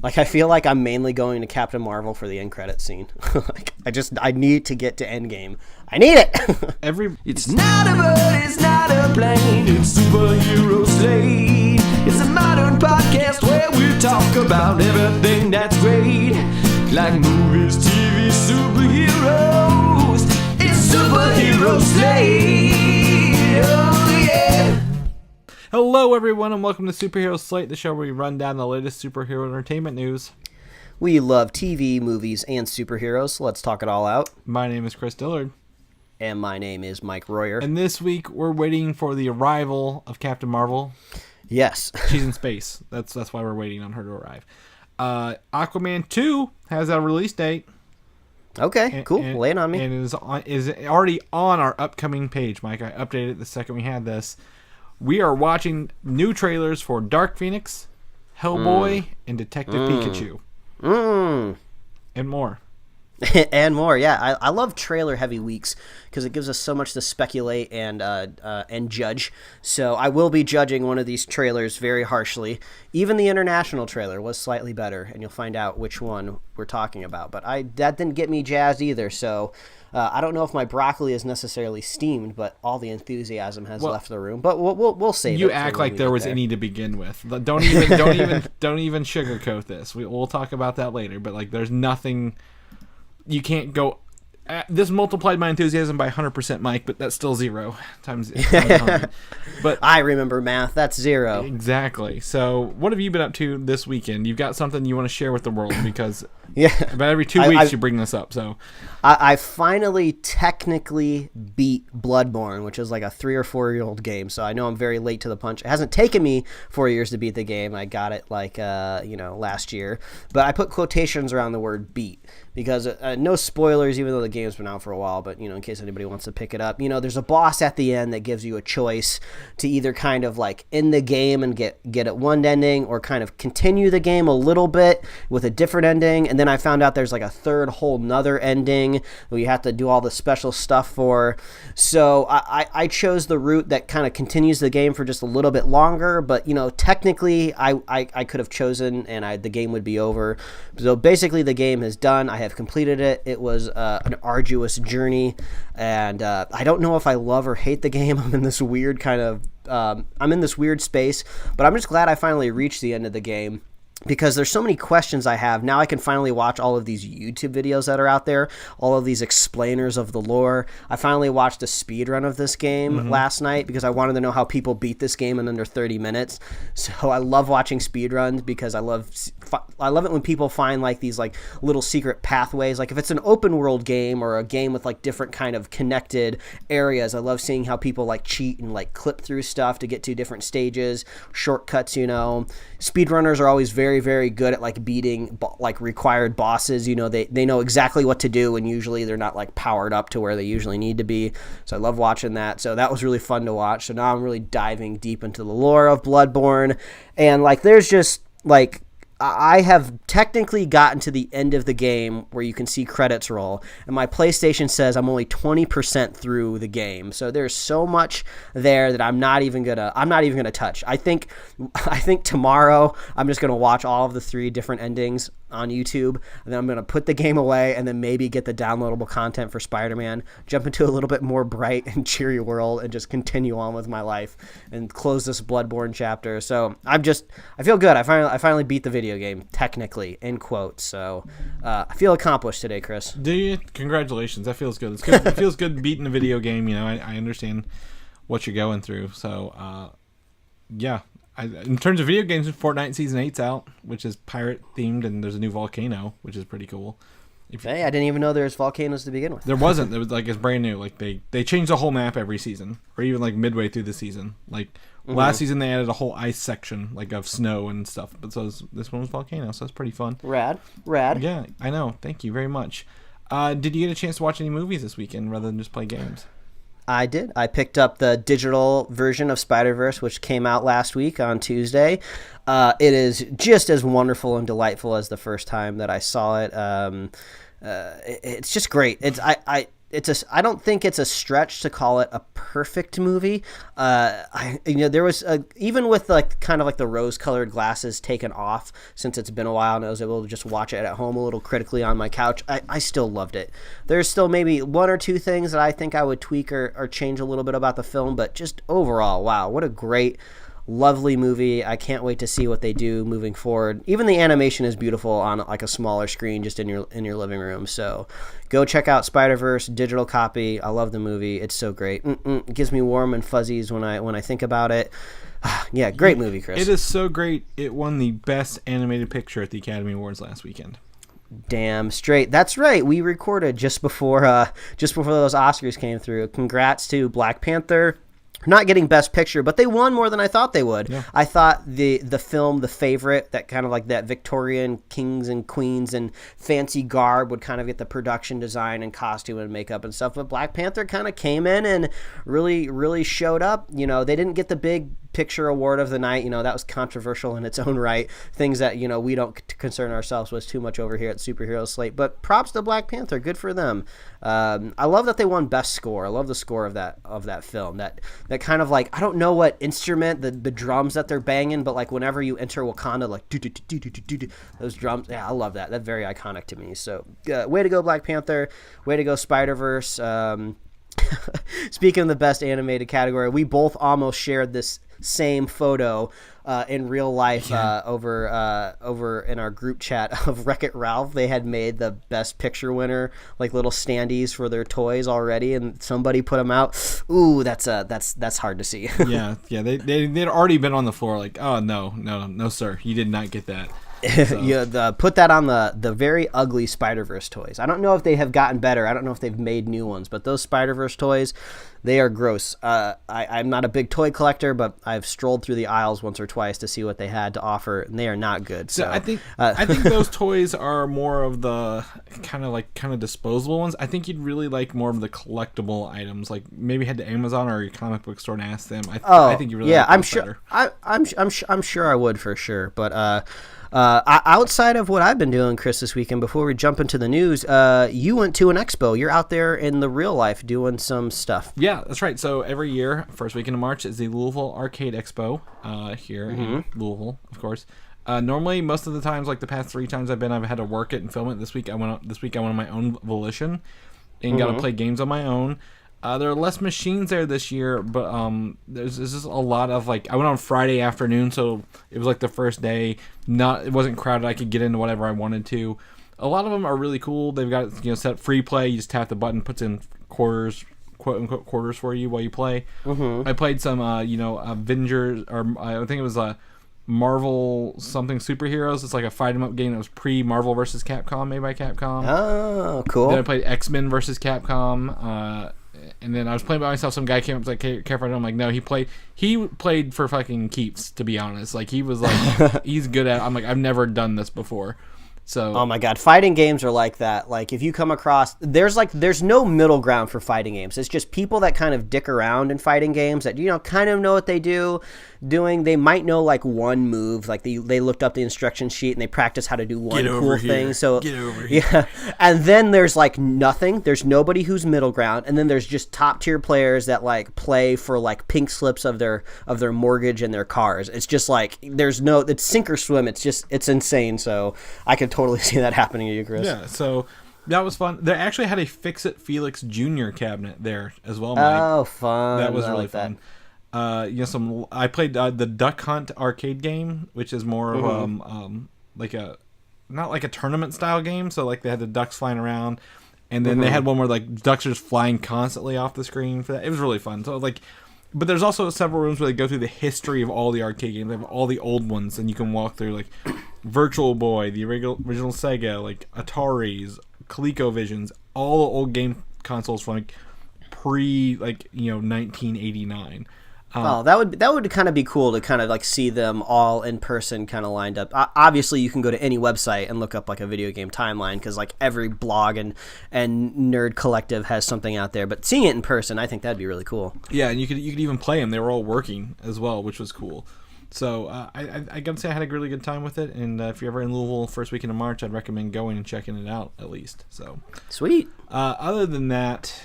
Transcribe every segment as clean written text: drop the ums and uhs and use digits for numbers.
Like, I feel like I'm mainly going to Captain Marvel for the end credit scene. I need to get to Endgame. I need it. It's not a bird, it's not a plane, it's superhero Slate. It's a modern podcast where we talk about everything that's great, like movies, TV, superheroes. It's superhero Slate. Oh yeah. Hello, everyone, and welcome to Superhero Slate, the show where we run down the latest superhero entertainment news. We love TV, movies, and superheroes, so let's talk it all out. My name is Chris Dillard. And my name is Mike Royer. And this week, we're waiting for the arrival of Captain Marvel. Yes. She's in space. That's why we're waiting on her to arrive. Aquaman 2 has a release date. Okay, cool. Lay it on me. And is already on our upcoming page, Mike. I updated it the second we had this. We are watching new trailers for Dark Phoenix, Hellboy, and Detective Pikachu. And more. And more, yeah. I love trailer-heavy weeks because it gives us so much to speculate and judge. So I will be judging one of these trailers very harshly. Even the international trailer was slightly better, and you'll find out which one we're talking about. But that didn't get me jazzed either, so I don't know if my broccoli is necessarily steamed, but all the enthusiasm has left the room. But we'll save it. You act like there was any to begin with. Don't even sugarcoat this. We'll talk about that later. But like, there's nothing. You can't go. This multiplied my enthusiasm by 100%, Mike, but that's still 0 times 100. But I remember math. That's 0. Exactly. So, what have you been up to this weekend? You've got something you want to share with the world because about every 2 weeks you bring this up. So, I finally technically beat Bloodborne, which is like a 3 or 4-year-old game. So I know I'm very late to the punch. It hasn't taken me 4 years to beat the game. I got it like last year, but I put quotations around the word "beat" because no spoilers, even though the game's been out for a while. But in case anybody wants to pick it up, there's a boss at the end that gives you a choice to either kind of like end the game and get at one ending, or kind of continue the game a little bit with a different ending. And then I found out there's like a third whole nother ending where you have to do all the special stuff for. So I chose the route that kind of continues the game for just a little bit longer, but technically I could have chosen and the game would be over. So basically the game is done. I have completed it. It was an arduous journey, and I don't know if I love or hate the game. I'm in this weird space, but I'm just glad I finally reached the end of the game, because there's so many questions I have. Now I can finally watch all of these YouTube videos that are out there, all of these explainers of the lore. I finally watched a speed run of this game last night because I wanted to know how people beat this game in under 30 minutes. So I love watching speed runs because I love it when people find like these like little secret pathways. Like if it's an open world game or a game with like different kind of connected areas, I love seeing how people like cheat and like clip through stuff to get to different stages, shortcuts. Speedrunners are always very, very good at like beating like required bosses. They know exactly what to do, and usually they're not like powered up to where they usually need to be. So I love watching that. So that was really fun to watch. So now I'm really diving deep into the lore of Bloodborne, and like there's just like I have technically gotten to the end of the game where you can see credits roll, and my PlayStation says I'm only 20% through the game. So there's so much there that I'm not even gonna touch. I think tomorrow I'm just gonna watch all of the 3 different endings on YouTube, and then I'm gonna put the game away, and then maybe get the downloadable content for Spider-Man, jump into a little bit more bright and cheery world, and just continue on with my life and close this Bloodborne chapter. So I feel good. I finally beat the video game, technically, in quotes. So I feel accomplished today, Chris. Do you? Congratulations. That feels good. It's good. It feels good beating a video game. I understand what you're going through. So yeah. In terms of video games, Fortnite Season 8's out, which is pirate themed, and there's a new volcano, which is pretty cool. Hey, I didn't even know there was volcanoes to begin with. There wasn't. It was like it's brand new. Like they changed the whole map every season, or even like midway through the season. Like last season, they added a whole ice section, like of snow and stuff. But this one was volcano, so it's pretty fun. Rad. Yeah, I know. Thank you very much. Did you get a chance to watch any movies this weekend rather than just play games? I did. I picked up the digital version of Spider-Verse, which came out last week on Tuesday. It is just as wonderful and delightful as the first time that I saw it. It's just great. I don't think it's a stretch to call it a perfect movie. There was even with like kind of like the rose-colored glasses taken off since it's been a while and I was able to just watch it at home a little critically on my couch. I still loved it. There's still maybe one or two things that I think I would tweak or change a little bit about the film, but just overall, wow, what a great, lovely movie. I can't wait to see what they do moving forward. Even the animation is beautiful on like a smaller screen just in your living room. So go check out Spider-Verse digital copy. I love the movie. It's so great. It gives me warm and fuzzies when I think about it. Yeah, great movie, Chris. It is so great. It won the best animated picture at the Academy Awards last weekend. Damn straight. That's right. We recorded just before those Oscars came through. Congrats to Black Panther. Not getting Best Picture, but they won more than I thought they would. Yeah. I thought the film, The Favorite, that kind of like that Victorian kings and queens and fancy garb would kind of get the production design and costume and makeup and stuff. But Black Panther kind of came in and really, really showed up. You know, they didn't get the big picture award of the night. You know, that was controversial in its own right. Things that, you know, we don't concern ourselves with too much over here at Superhero Slate. But props to Black Panther. Good for them. I love that they won Best Score. I love the score of that film. That kind of like, I don't know what instrument, the drums that they're banging, but like whenever you enter Wakanda, like those drums. Yeah, I love that. That's very iconic to me. So way to go, Black Panther. Way to go, Spider-Verse. Speaking of the best animated category, we both almost shared this same photo in real life over in our group chat of Wreck-It Ralph. They had made the best picture winner like little standees for their toys already, and somebody put them out. Ooh, that's hard to see. They'd already been on the floor like, oh no sir, you did not get that. So. Put that on the very ugly Spider-Verse toys. I don't know if they have gotten better. I don't know if they've made new ones, but those Spider-Verse toys, they are gross. I'm not a big toy collector, but I've strolled through the aisles once or twice to see what they had to offer, and they are not good. So I think those toys are more of the kind of disposable ones. I think you'd really like more of the collectible items. Like maybe head to Amazon or your comic book store and ask them. I think you really like I'm those sure. better. I'm sure I would for sure, but. Outside of what I've been doing, Chris, this weekend, before we jump into the news, you went to an expo. You're out there in the real life doing some stuff. Yeah, that's right. So every year, first weekend of March, is the Louisville Arcade Expo here in Louisville, of course. Normally, most of the times, like the past 3 times I've had to work it and film it. This week I went on my own volition and got to play games on my own. There are less machines there this year, but there's just a lot of like. I went on Friday afternoon, so it was like the first day. It wasn't crowded. I could get into whatever I wanted to. A lot of them are really cool. They've got set free play. You just tap the button, puts in quarters, quote unquote quarters for you while you play. I played some Avengers, or I think it was Marvel something superheroes. It's like a fight 'em up game that was pre Marvel versus Capcom, made by Capcom. Oh, cool. Then I played X-Men versus Capcom. And then I was playing by myself. Some guy came up and was like, "Hey, careful!" I'm like, "No, he played for fucking keeps." To be honest, like he was like, he's good at. I'm like, I've never done this before. So, oh my god, fighting games are like that. Like if you come across, there's no middle ground for fighting games. It's just people that kind of dick around in fighting games that kind of know what they doing. They might know like one move, like they looked up the instruction sheet and they practice how to do one cool thing. So get over here. Yeah, and then there's like nothing. There's nobody who's middle ground, and then there's just top tier players that like play for like pink slips of their mortgage and their cars. It's just like it's sink or swim. It's insane. So I could totally see that happening to you, Chris. Yeah. So. That was fun. They actually had a Fix-It Felix Jr. cabinet there as well, Mike. Oh, fun. That was really fun. I played the Duck Hunt arcade game, which is more of not like a tournament style game. So like they had the ducks flying around, and then they had one where like ducks are just flying constantly off the screen for that. It was really fun. So like, but there's also several rooms where they go through the history of all the arcade games. They have all the old ones, and you can walk through like Virtual Boy, the original Sega, like Ataris, ColecoVisions, all the old game consoles from like pre 1989. That would kind of be cool to kind of like see them all in person kind of lined up. Obviously, you can go to any website and look up like a video game timeline because like every blog and nerd collective has something out there. But seeing it in person, I think that'd be really cool. Yeah, and you could even play them. They were all working as well, which was cool. So I gotta say I had a really good time with it, and if you're ever in Louisville first weekend of March, I'd recommend going and checking it out at least. So Sweet. Other than that,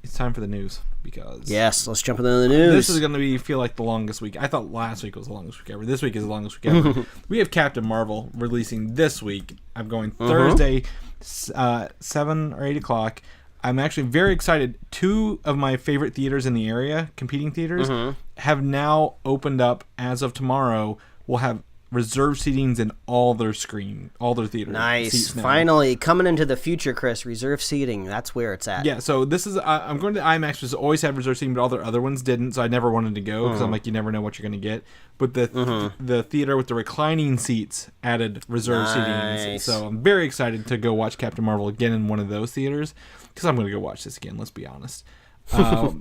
it's time for the news because yes, let's jump into the news. This is going to feel like the longest week. I thought last week was the longest week ever. This week is the longest week ever. We have Captain Marvel releasing this week. I'm going Thursday, 7 or 8 o'clock. I'm actually very excited. 2 of my favorite theaters in the area, competing theaters, have now opened up as of tomorrow. We'll have reserved seatings in all their theaters. Nice. Finally, coming into the future, Chris. Reserved seating. That's where it's at. Yeah, so this is... I'm going to IMAX, which always had reserved seating, but all their other ones didn't, so I never wanted to go, because I'm like, you never know what you're going to get. But the theater with the reclining seats added reserved seating. So I'm very excited to go watch Captain Marvel again in one of those theaters, because I'm going to go watch this again, let's be honest.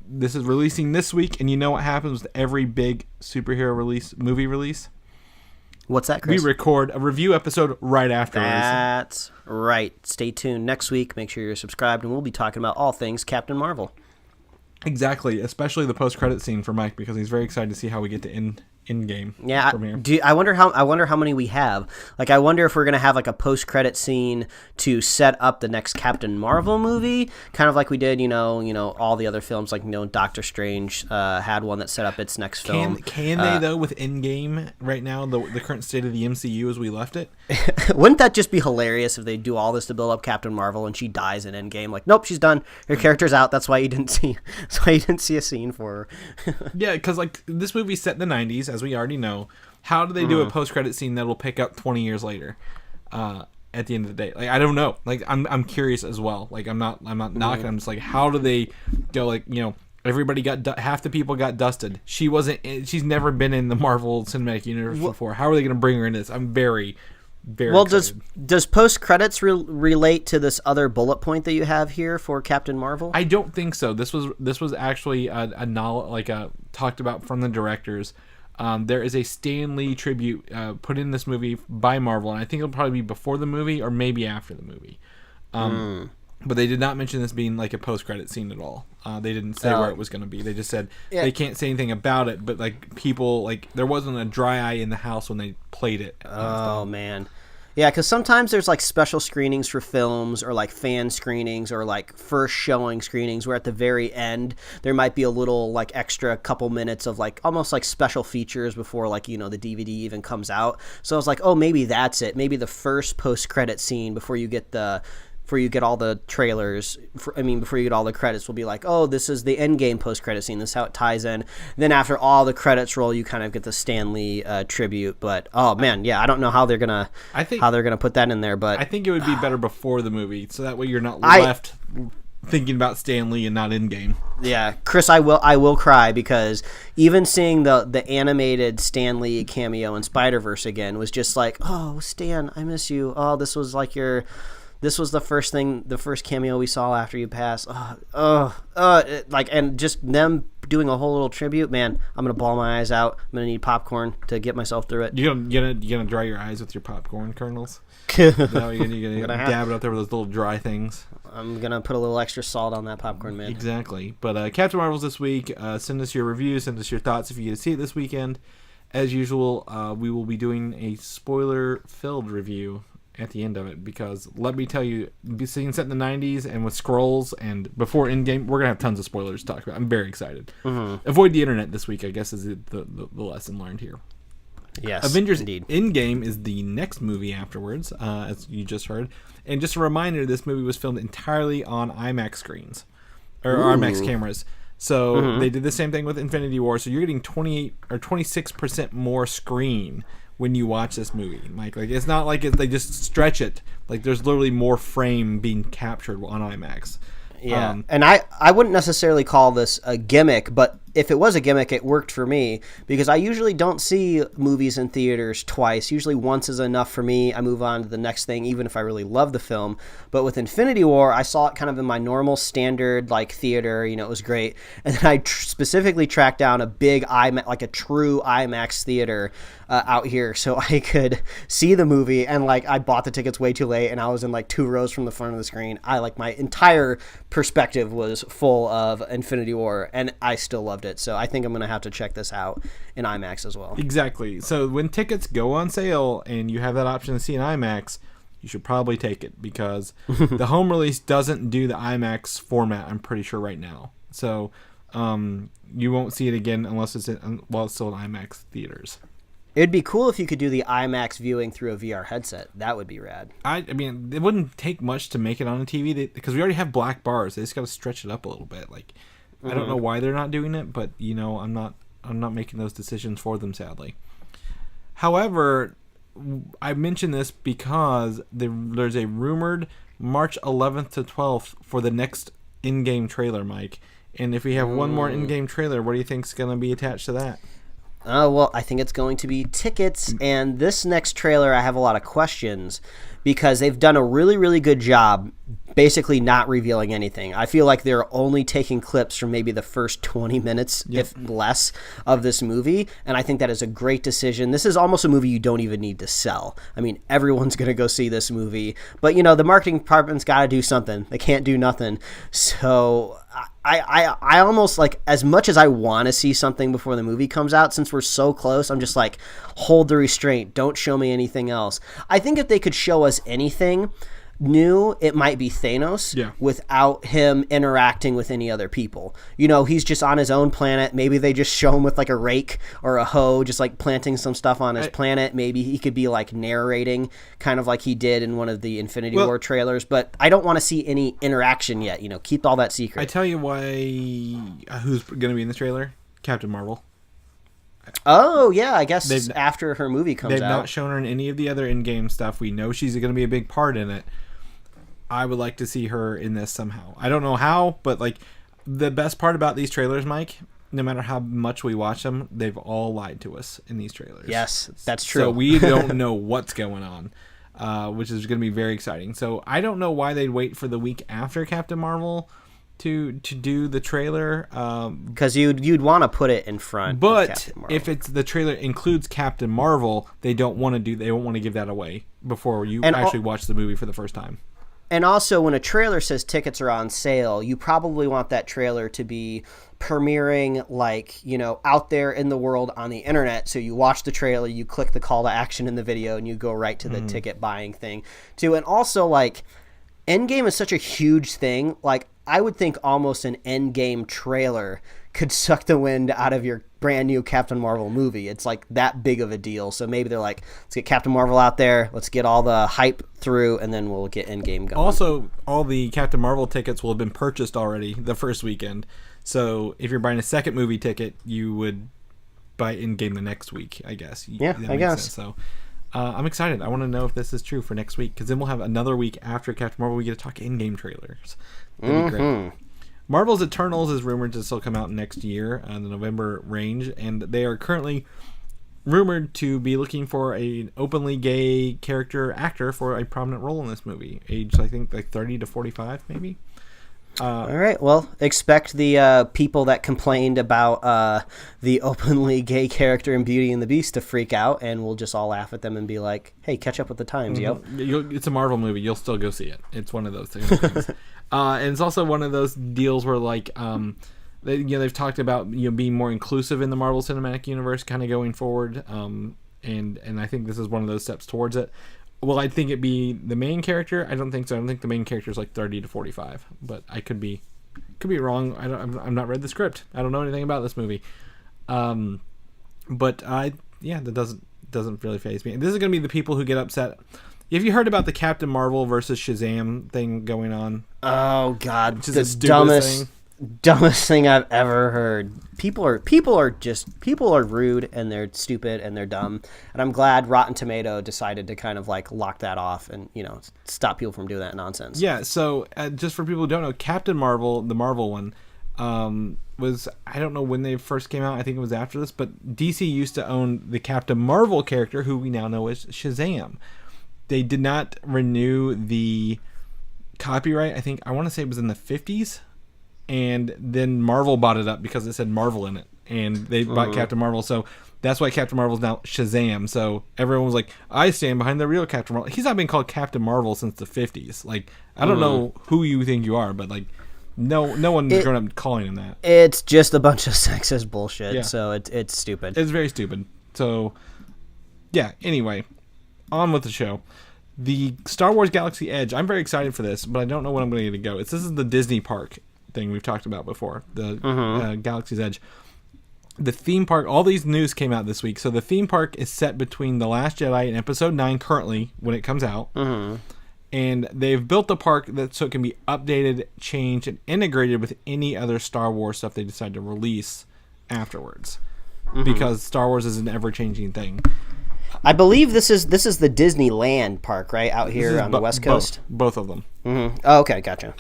This is releasing this week, and you know what happens with every big superhero movie release? What's that, Chris? We record a review episode right afterwards. That's right. Stay tuned next week. Make sure you're subscribed, and we'll be talking about all things Captain Marvel. Exactly, especially the post-credit scene for Mike, because he's very excited to see how we get to in-game. Yeah, I wonder how many we have. Like, I wonder if we're gonna have like a post-credit scene to set up the next Captain Marvel movie, kind of like we did, all the other films. Like, Doctor Strange had one that set up its next film. Can they though with Endgame right now, the current state of the MCU as we left it? Wouldn't that just be hilarious if they do all this to build up Captain Marvel and she dies in Endgame? Like, nope, she's done. Her character's out. That's why you didn't see. That's why you didn't see a scene for her. Yeah, because like this movie's set in the '90s, as we already know. How do they do a post-credit scene that'll pick up 20 years later? At the end of the day, like I don't know. Like I'm curious as well. Like I'm not knocking. I'm just like, how do they go? Like everybody half the people got dusted. She's never been in the Marvel Cinematic Universe before. How are they going to bring her in this? I'm very well. Excited. Does post credits relate to this other bullet point that you have here for Captain Marvel? I don't think so. This was actually talked about from the directors. There is a Stan Lee tribute put in this movie by Marvel, and I think it'll probably be before the movie or maybe after the movie. But they did not mention this being like a post-credit scene at all. They didn't say where it was going to be. They just said they can't say anything about it, but like people, like there wasn't a dry eye in the house when they played it. Oh, man. Yeah, because sometimes there's like special screenings for films or like fan screenings or like first showing screenings where at the very end there might be a little like extra couple minutes of like almost like special features before like the DVD even comes out. So I was like, oh, maybe that's it. Maybe the first post-credit scene before you get all the trailers, before you get all the credits, will be like, oh, this is the Endgame post-credit scene. This is how it ties in. Then after all the credits roll, you kind of get the Stan Lee tribute. But oh man, yeah, I don't know how they're gonna put that in there. But I think it would be better before the movie, so that way you're not left thinking about Stan Lee and not Endgame. Yeah, Chris, I will cry because even seeing the animated Stan Lee cameo in Spider-Verse again was just like, oh, Stan, I miss you. Oh, this was the first cameo we saw after you passed. And just them doing a whole little tribute, man, I'm gonna bawl my eyes out. I'm gonna need popcorn to get myself through it. You gonna dry your eyes with your popcorn kernels? You're gonna dab it out there with those little dry things. I'm gonna put a little extra salt on that popcorn, man. Exactly. But Captain Marvel's this week. Send us your reviews. Send us your thoughts if you get to see it this weekend. As usual, we will be doing a spoiler-filled review at the end of it, because let me tell you, being set in the 90s and with scrolls and before Endgame, we're gonna have tons of spoilers to talk about. I'm very excited. Avoid the internet this week, I guess, is the lesson learned here. Yes, Avengers indeed. Endgame is the next movie afterwards, as you just heard. And just a reminder, this movie was filmed entirely on IMAX screens or IMAX cameras. So they did the same thing with Infinity War. So you're getting 28 or 26% more screen when you watch this movie, Mike. Like, it's not like they just stretch it. Like, there's literally more frame being captured on IMAX. Yeah, and I wouldn't necessarily call this a gimmick, but if it was a gimmick, it worked for me, because I usually don't see movies in theaters twice. Usually once is enough for me. I move on to the next thing, even if I really love the film. But with Infinity War, I saw it kind of in my normal standard like theater. It was great. And then I specifically tracked down a big IMAX, like a true IMAX theater out here, so I could see the movie. And like I bought the tickets way too late, and I was in like 2 rows from the front of the screen. My entire perspective was full of Infinity War, and I still loved loved it. So I think I'm going to have to check this out in IMAX as well. Exactly. So when tickets go on sale and you have that option to see in IMAX, you should probably take it because the home release doesn't do the IMAX format, I'm pretty sure, right now. So you won't see it again unless it's still in IMAX theaters. It'd be cool if you could do the IMAX viewing through a VR headset. That would be rad. I mean, it wouldn't take much to make it on a TV because we already have black bars. They just got to stretch it up a little bit. Like, I don't know why they're not doing it, but I'm not making those decisions for them, sadly. However, I mention this because there's a rumored March 11th to 12th for the next in-game trailer, Mike. And if we have one more in-game trailer, what do you think's going to be attached to that? Well, I think it's going to be tickets. And this next trailer, I have a lot of questions because they've done a really, really good job basically not revealing anything. I feel like they're only taking clips from maybe the first 20 minutes, if less, of this movie. And I think that is a great decision. This is almost a movie you don't even need to sell. I mean, everyone's going to go see this movie. But, the marketing department's got to do something. They can't do nothing. So I almost, like, as much as I want to see something before the movie comes out, since we're so close, I'm just like, hold the restraint. Don't show me anything else. I think if they could show us anything new, it might be Thanos without him interacting with any other people. He's just on his own planet. Maybe they just show him with like a rake or a hoe, just like planting some stuff on his planet. Maybe he could be like narrating, kind of like he did in one of the Infinity War trailers. But I don't want to see any interaction yet. Keep all that secret. I tell you why. Who's going to be in the trailer? Captain Marvel. Oh, yeah, I guess after her movie comes out. They've not shown her in any of the other in-game stuff. We know she's going to be a big part in it. I would like to see her in this somehow. I don't know how, but like the best part about these trailers, Mike, no matter how much we watch them, they've all lied to us in these trailers. Yes, that's true. So we don't know what's going on, which is going to be very exciting. So I don't know why they'd wait for the week after Captain Marvel to do the trailer, because you'd want to put it in front. But if it's the trailer includes Captain Marvel, they won't want to give that away before you actually watch the movie for the first time. And also, when a trailer says tickets are on sale, you probably want that trailer to be premiering, like, out there in the world on the internet. So you watch the trailer, you click the call to action in the video, and you go right to the ticket buying thing, too. And also, like, Endgame is such a huge thing. Like, I would think almost an Endgame trailer could suck the wind out of your brand new Captain Marvel movie. It's like that big of a deal. So maybe they're like, let's get Captain Marvel out there, let's get all the hype through, and then we'll get Endgame going. Also, all the Captain Marvel tickets will have been purchased already the first weekend. So if you're buying a second movie ticket, you would buy Endgame the next week, I guess. Yeah, I guess. So I'm excited. I want to know if this is true for next week, because then we'll have another week after Captain Marvel. We get to talk Endgame trailers. That'd be great. Marvel's Eternals is rumored to still come out next year in the November range, and they are currently rumored to be looking for an openly gay actor for a prominent role in this movie, aged I think like 30 to 45 maybe. All right, well, expect the people that complained about the openly gay character in Beauty and the Beast to freak out, and we'll just all laugh at them and be like, hey, catch up with the times, yo. It's a Marvel movie. You'll still go see it. It's one of those things. And it's also one of those deals where, like, they've talked about being more inclusive in the Marvel Cinematic Universe kind of going forward, and I think this is one of those steps towards it. Will I think it be the main character? I don't think so. I don't think the main character is like 30 to 45, but I could be wrong. I've not read the script. I don't know anything about this movie. But that doesn't really faze me. And this is going to be the people who get upset. Have you heard about the Captain Marvel versus Shazam thing going on? Oh God, which is the dumbest thing I've ever heard. People are rude, and they're stupid, and they're dumb. And I'm glad Rotten Tomato decided to kind of like lock that off and stop people from doing that nonsense. Yeah. So just for people who don't know, Captain Marvel, the Marvel one, was, I don't know when they first came out. I think it was after this, but DC used to own the Captain Marvel character, who we now know as Shazam. They did not renew the copyright. I want to say it was in the 50s. And then Marvel bought it up because it said Marvel in it, and they bought Captain Marvel. So that's why Captain Marvel is now Shazam. So everyone was like, I stand behind the real Captain Marvel. He's not been called Captain Marvel since the 50s. Like, I don't know who you think you are, but like, No one's grown up calling him that. It's just a bunch of sexist bullshit. Yeah. So it's stupid. It's very stupid. So, yeah. Anyway, on with the show. The Star Wars Galaxy Edge. I'm very excited for this, but I don't know when I'm going to go. This is the Disney park thing we've talked about before. The Galaxy's Edge. The theme park. All these news came out this week. So the theme park is set between The Last Jedi and Episode 9 currently when it comes out. And they've built the park so it can be updated, changed, and integrated with any other Star Wars stuff they decide to release afterwards. Because Star Wars is an ever-changing thing. I believe this is the Disneyland park, right, out here on the West Coast. Both of them. Oh, okay, gotcha.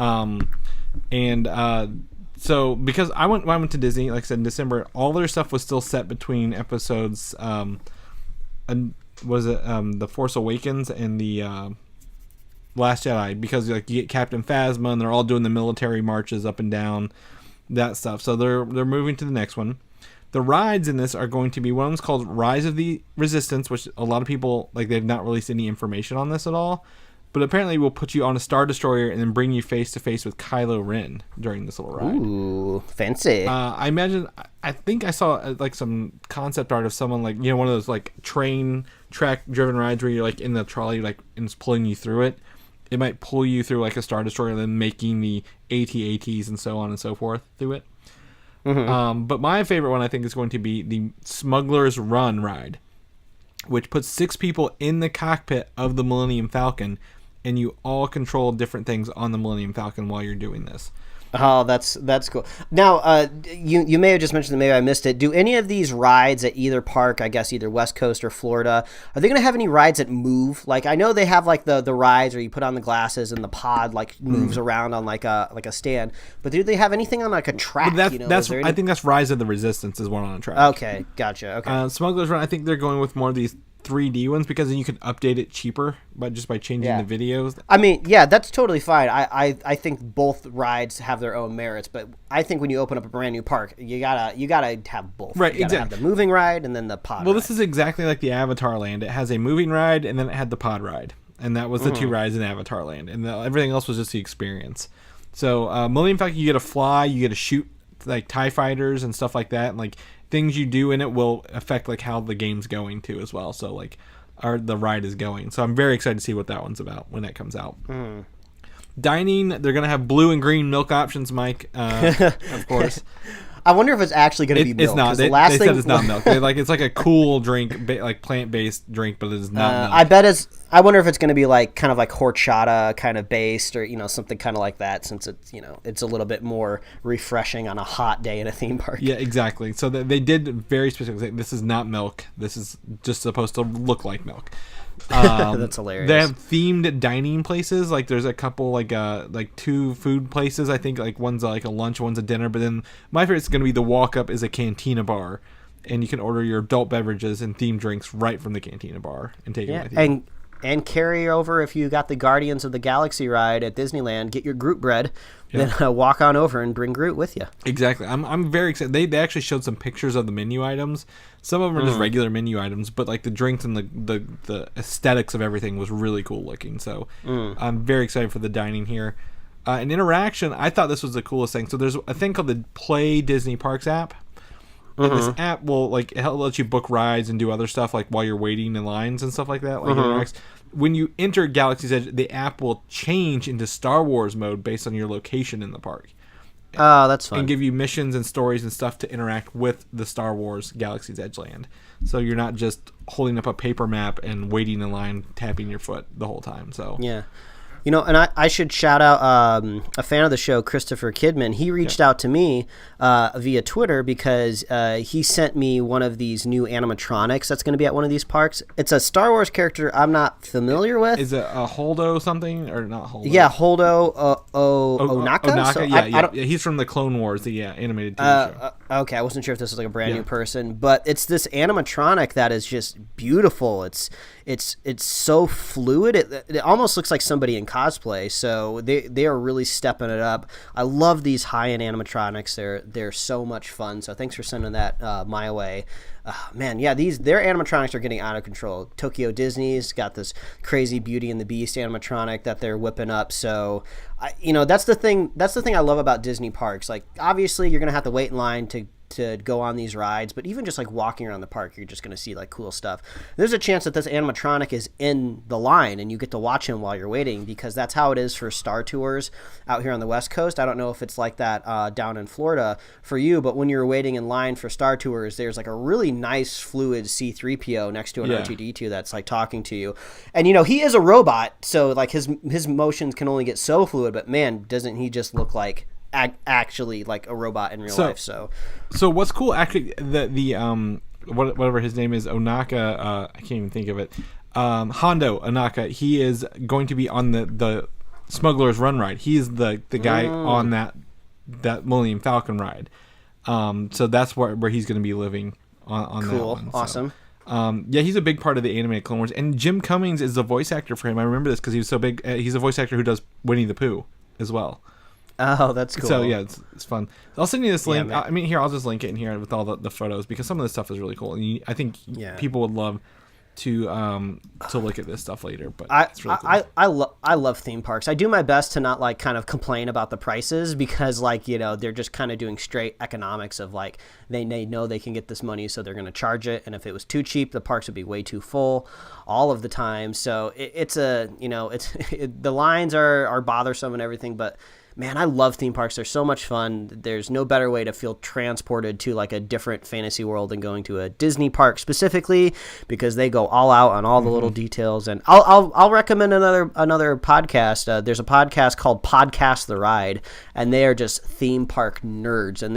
So because I went to Disney, like I said in December, all their stuff was still set between episodes. The Force Awakens and the Last Jedi, because like you get Captain Phasma and they're all doing the military marches up and down, that stuff. So they're moving to the next one. The rides in this are going to be, one of them's called Rise of the Resistance, which a lot of people, like, they've not released any information on this at all, but apparently will put you on a Star Destroyer and then bring you face to face with Kylo Ren during this little ride. Ooh, fancy. I think I saw like some concept art of someone, like, one of those like train track driven rides where you're like in the trolley, like, and it's pulling you through it. It might pull you through like a Star Destroyer and then making the AT-ATs and so on and so forth through it. But my favorite one, I think, is going to be the Smuggler's Run ride, which puts 6 people in the cockpit of the Millenium Falcon, and you all control different things on the Millenium Falcon while you're doing this. Oh, that's cool. Now, you may have just mentioned, maybe I missed it. Do any of these rides at either park, I guess either West Coast or Florida, are they going to have any rides that move? Like, I know they have like the rides where you put on the glasses and the pod like moves around on like a stand, but do they have anything on like a track? I think that's Rise of the Resistance is one on a track. Okay, gotcha. Okay. Smuggler's Run, I think they're going with more of these 3D ones because then you can update it cheaper by changing the videos. I mean, yeah, that's totally fine. I think both rides have their own merits, but I think when you open up a brand new park, you gotta have both. Right, you gotta have the moving ride and then the pod. Well, ride. this is exactly like the Avatar Land. It has a moving ride and then it had the pod ride, and that was the 2 rides in Avatar Land, and everything else was just the experience. So, Millennium Falcon, you get to fly, you get to shoot like TIE fighters and stuff like that, and like things you do in it will affect like how the game's going to as well. So like the ride is going. So I'm very excited to see what that one's about when that comes out. Dining, they're gonna have blue and green milk options, Mike. Of course. I wonder if it's actually going to be milk. It's not. They said it's not milk. It's like a cool drink, like plant-based drink, but it is not milk. I wonder if it's going to be like kind of like horchata kind of based, or something kind of like that, since it's it's a little bit more refreshing on a hot day in a theme park. Yeah, exactly. So they did very specifically say this is not milk. This is just supposed to look like milk. That's hilarious. They have themed dining places. Like there's a couple like 2 food places. I think like one's like a lunch, one's a dinner. But then my favorite's going to be the walk up is a Cantina Bar, and you can order your adult beverages and themed drinks right from the Cantina Bar and take it with you. And carry over, if you got the Guardians of the Galaxy ride at Disneyland, get your Groot bread, then walk on over and bring Groot with you. Exactly. I'm very excited. They actually showed some pictures of the menu items. Some of them are just regular menu items, but like the drinks and the aesthetics of everything was really cool looking. So I'm very excited for the dining here. And interaction, I thought this was the coolest thing. So there's a thing called the Play Disney Parks app. And this app will like let you book rides and do other stuff like while you're waiting in lines and stuff like that. Like when you enter Galaxy's Edge, the app will change into Star Wars mode based on your location in the park. Oh, that's fun. And give you missions and stories and stuff to interact with the Star Wars Galaxy's Edge land. So you're not just holding up a paper map and waiting in line, tapping your foot the whole time. So yeah. And I should shout out a fan of the show, Christopher Kidman. He reached out to me via Twitter because he sent me one of these new animatronics that's going to be at one of these parks. It's a Star Wars character I'm not familiar with. Is it a Holdo something or not Holdo? Yeah, Holdo Onaka. Onaka, So yeah. He's from the Clone Wars, the animated TV show. Okay, I wasn't sure if this was like a brand new person, but it's this animatronic that is just beautiful. it's so fluid. It almost looks like somebody in cosplay. So they are really stepping it up. I love these high-end animatronics. They're so much fun. So thanks for sending that my way. Man, yeah, their animatronics are getting out of control. Tokyo Disney's got this crazy Beauty and the Beast animatronic that they're whipping up. So, that's the thing. That's the thing I love about Disney parks. Like, obviously, you're gonna have to wait in line to go on these rides, but even just like walking around the park, you're just going to see like cool stuff. There's a chance that this animatronic is in the line and you get to watch him while you're waiting, because that's how it is for Star Tours out here on the West Coast. I don't know if it's like that down in Florida for you, but when you're waiting in line for Star Tours, there's like a really nice fluid C-3PO next to an R2-D2 that's like talking to you. And he is a robot, so like his motions can only get so fluid, but man, doesn't he just look like actually like a robot in real life. So what's cool, actually, the whatever his name is, Onaka, I can't even think of it, Hondo Onaka, he is going to be on the Smuggler's Run ride. He's the guy on that Millennium Falcon ride. So that's where he's going to be living on that one. Awesome. Yeah, he's a big part of the animated Clone Wars, and Jim Cummings is the voice actor for him. I remember this because he was so big. He's a voice actor who does Winnie the Pooh as well. Oh, that's cool. So yeah, it's fun. I'll send you this link. Yeah, here, I'll just link it in here with all the photos, because some of this stuff is really cool, and I think people would love to look at this stuff later. But it's really cool. I love theme parks. I do my best to not like kind of complain about the prices, because like they're just kind of doing straight economics of like they know they can get this money, so they're going to charge it. And if it was too cheap, the parks would be way too full all of the time. So the lines are bothersome and everything, but man, I love theme parks. They're so much fun. There's no better way to feel transported to like a different fantasy world than going to a Disney park specifically, because they go all out on all the little details. And I'll recommend another podcast. There's a podcast called Podcast the Ride, and they are just theme park nerds, and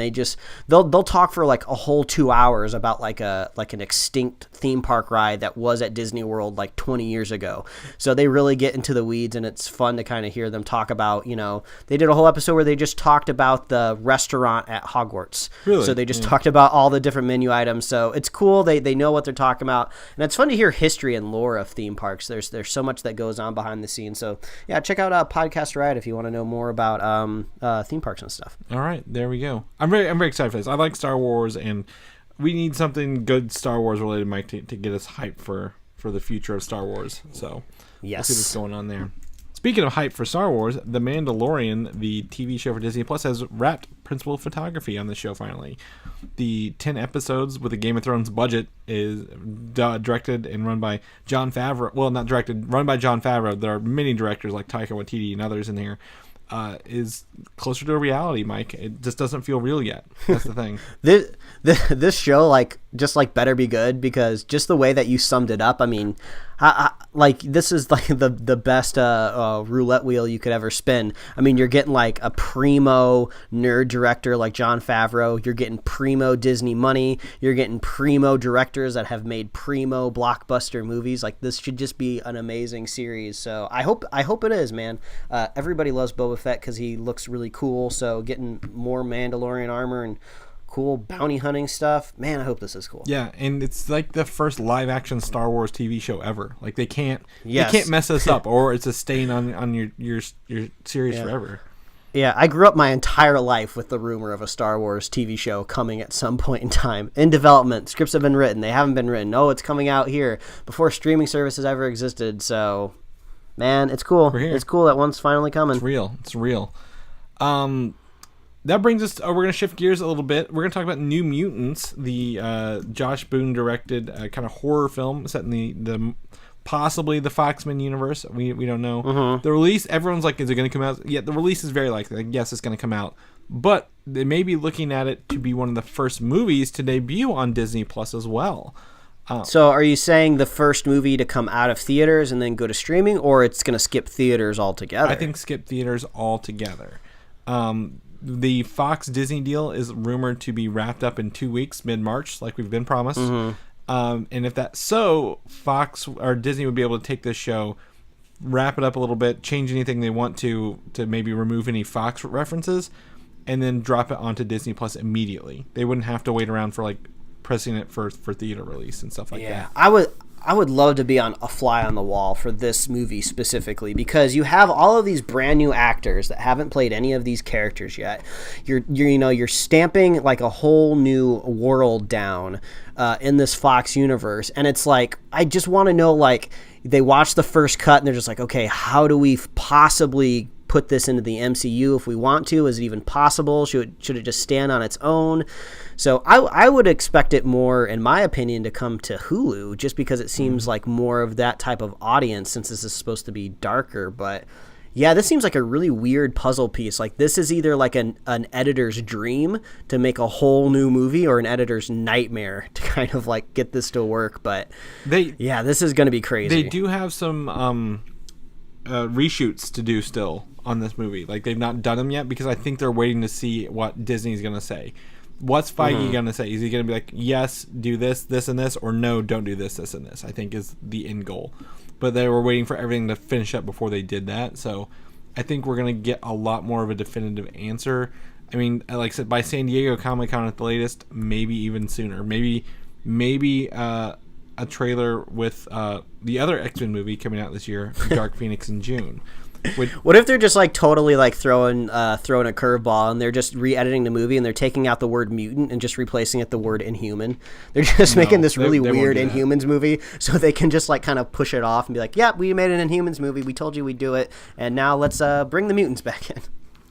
they'll talk for like a whole 2 hours about like an extinct theme park ride that was at Disney World like 20 years ago. So they really get into the weeds, and it's fun to kind of hear them talk about, they did a whole episode where they just talked about the restaurant at Hogwarts. Really? So they just talked about all the different menu items. So it's cool. They know what they're talking about. And it's fun to hear history and lore of theme parks. There's so much that goes on behind the scenes. So yeah, check out Podcast Ride if you want to know more about theme parks and stuff. All right, there we go. I'm very excited for this. I like Star Wars, and we need something good Star Wars related, Mike, to get us hyped for the future of Star Wars. So yes, we'll see what's going on there. Speaking of hype for Star Wars, The Mandalorian, the TV show for Disney Plus, has wrapped principal photography on the show finally. The 10 episodes with a Game of Thrones budget is directed and run by Jon Favreau. Well, not directed, run by Jon Favreau. There are many directors like Taika Waititi and others in here. Is closer to a reality, Mike. It just doesn't feel real yet. That's the thing. This show just better be good, because just the way that you summed it up, I mean, this is like the best roulette wheel you could ever spin. I mean, you're getting like a primo nerd director like Jon Favreau. You're getting primo Disney money. You're getting primo directors that have made primo blockbuster movies. Like, this should just be an amazing series. So I hope it is, man. Everybody loves Boba Fett because he looks really cool. So getting more Mandalorian armor and cool bounty hunting stuff, man, I hope this is cool. Yeah, and it's like the first live action Star Wars TV show ever. Like, they can't mess us up, or it's a stain on your series forever. Yeah, I grew up my entire life with the rumor of a Star Wars TV show coming at some point in time. In development, scripts have been written, they haven't been written. Oh, it's coming out here before streaming services ever existed. So, man, it's cool. We're here. It's cool that one's finally coming. It's real. That brings us to, we're going to shift gears a little bit. We're going to talk about New Mutants, the Josh Boone directed kind of horror film set in the possibly the Foxman universe. We don't know. Mm-hmm. The release, everyone's like, is it going to come out? Yeah, the release is very likely. Like, yes, it's going to come out. But they may be looking at it to be one of the first movies to debut on Disney Plus as well. So are you saying the first movie to come out of theaters and then go to streaming, or it's going to skip theaters altogether? I think skip theaters altogether. The Fox Disney deal is rumored to be wrapped up in 2 weeks, mid-March, like we've been promised. Mm-hmm. And if that's so, Fox or Disney would be able to take this show, wrap it up a little bit, change anything they want to maybe remove any Fox references, and then drop it onto Disney Plus immediately. They wouldn't have to wait around for like pressing it for theater release and stuff like that. I would love to be on a fly on the wall for this movie specifically, because you have all of these brand new actors that haven't played any of these characters yet. You're stamping like a whole new world down in this Fox universe, and it's like, I just want to know, like, they watch the first cut and they're just like, okay, how do we possibly put this into the MCU if we want to? Is it even possible? Should it just stand on its own? So I would expect it more, in my opinion, to come to Hulu, just because it seems like more of that type of audience, since this is supposed to be darker. But yeah, this seems like a really weird puzzle piece. Like, this is either like an editor's dream to make a whole new movie, or an editor's nightmare to kind of like get this to work. But this is going to be crazy. They do have some reshoots to do still on this movie. Like, they've not done them yet, because I think they're waiting to see what Disney's going to say. What's Feige going to say? Is he going to be like, yes, do this, this, and this, or no, don't do this, this, and this? I think is the end goal. But they were waiting for everything to finish up before they did that. So I think we're going to get a lot more of a definitive answer. I mean, like I said, by San Diego Comic-Con at the latest, maybe even sooner. Maybe a trailer with the other X-Men movie coming out this year, Dark Phoenix, in June. What if they're just like totally like throwing a curveball, and they're just re-editing the movie, and they're taking out the word mutant and just replacing it the word inhuman? They're just making this really weird Inhumans movie, so they can just like kind of push it off and be like, yeah, we made an Inhumans movie, we told you we'd do it, and now let's bring the mutants back in.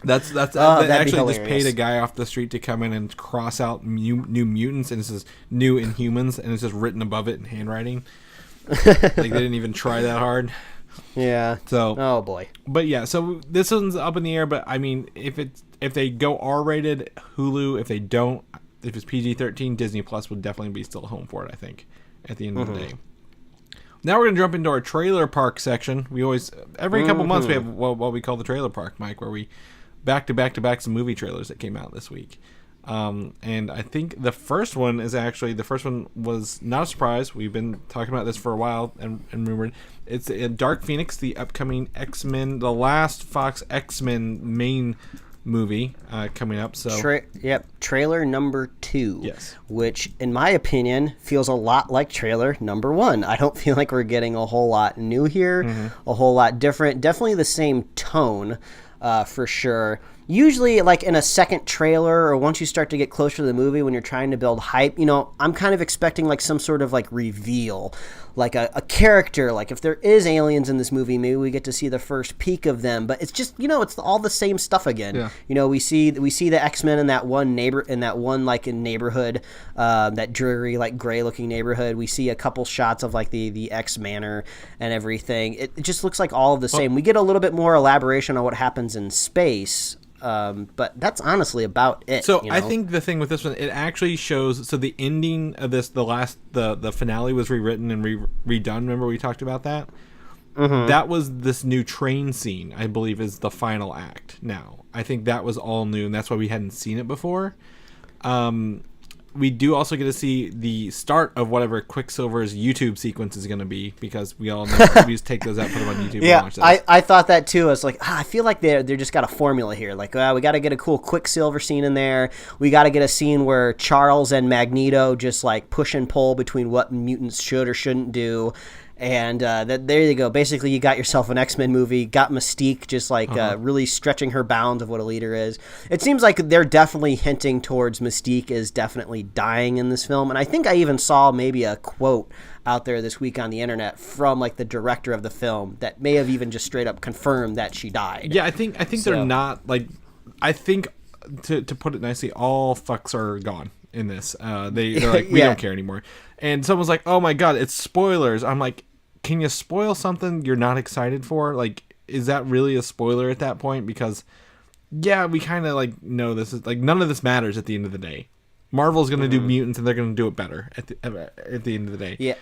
They actually just paid a guy off the street to come in and cross out new mutants, and it says new Inhumans, and it's just written above it in handwriting. Like, they didn't even try that hard. Yeah. So. Oh boy. But yeah, so this one's up in the air. But I mean, if they go R-rated, Hulu. If they don't, if it's PG-13, Disney Plus would definitely be still home for it, I think, at the end of the day. Now we're gonna jump into our trailer park section. We always, every couple months, we have what we call the trailer park, Mike, where we back to back some movie trailers that came out this week. And I think the first one was not a surprise. We've been talking about this for a while and rumored. It's Dark Phoenix, the upcoming X-Men, the last Fox X-Men main movie coming up. So trailer number 2. Yes. Which, in my opinion, feels a lot like trailer number 1. I don't feel like we're getting a whole lot new here, a whole lot different. Definitely the same tone, for sure. Usually, like in a second trailer, or once you start to get closer to the movie, when you're trying to build hype, I'm kind of expecting like some sort of like reveal, like a character. Like, if there is aliens in this movie, maybe we get to see the first peek of them. But it's just, it's all the same stuff again. Yeah. We see the X-Men in that one neighborhood, that dreary, like gray looking neighborhood. We see a couple shots of like the X Manor and everything. It just looks like all of the same. We get a little bit more elaboration on what happens in space. But that's honestly about it. So I think the thing with this one, it actually shows. So the ending of this, the finale was rewritten and redone. Remember we talked about that? That was this new train scene, I believe, is the final act. Now I think that was all new, and that's why we hadn't seen it before. We do also get to see the start of whatever Quicksilver's YouTube sequence is going to be, because we all know we just take those out, put them on YouTube. Yeah, and watch those. I thought that too. I was like, I feel like they're just got a formula here. Like, we got to get a cool Quicksilver scene in there. We got to get a scene where Charles and Magneto just like push and pull between what mutants should or shouldn't do. And there you go. Basically, you got yourself an X-Men movie. Got Mystique just like really stretching her bounds of what a leader is. It seems like they're definitely hinting towards Mystique is definitely dying in this film. And I think I even saw maybe a quote out there this week on the internet from like the director of the film that may have even just straight up confirmed that she died. Yeah, I think they're not like. I think to put it nicely, all fucks are gone in this. They're like, we don't care anymore. And someone's like, oh my god, it's spoilers. I'm like, can you spoil something you're not excited for? Like, is that really a spoiler at that point? Because we kind of like know this is like, none of this matters at the end of the day. Marvel's going to do mutants, and they're going to do it better at the end of the day. Yeah.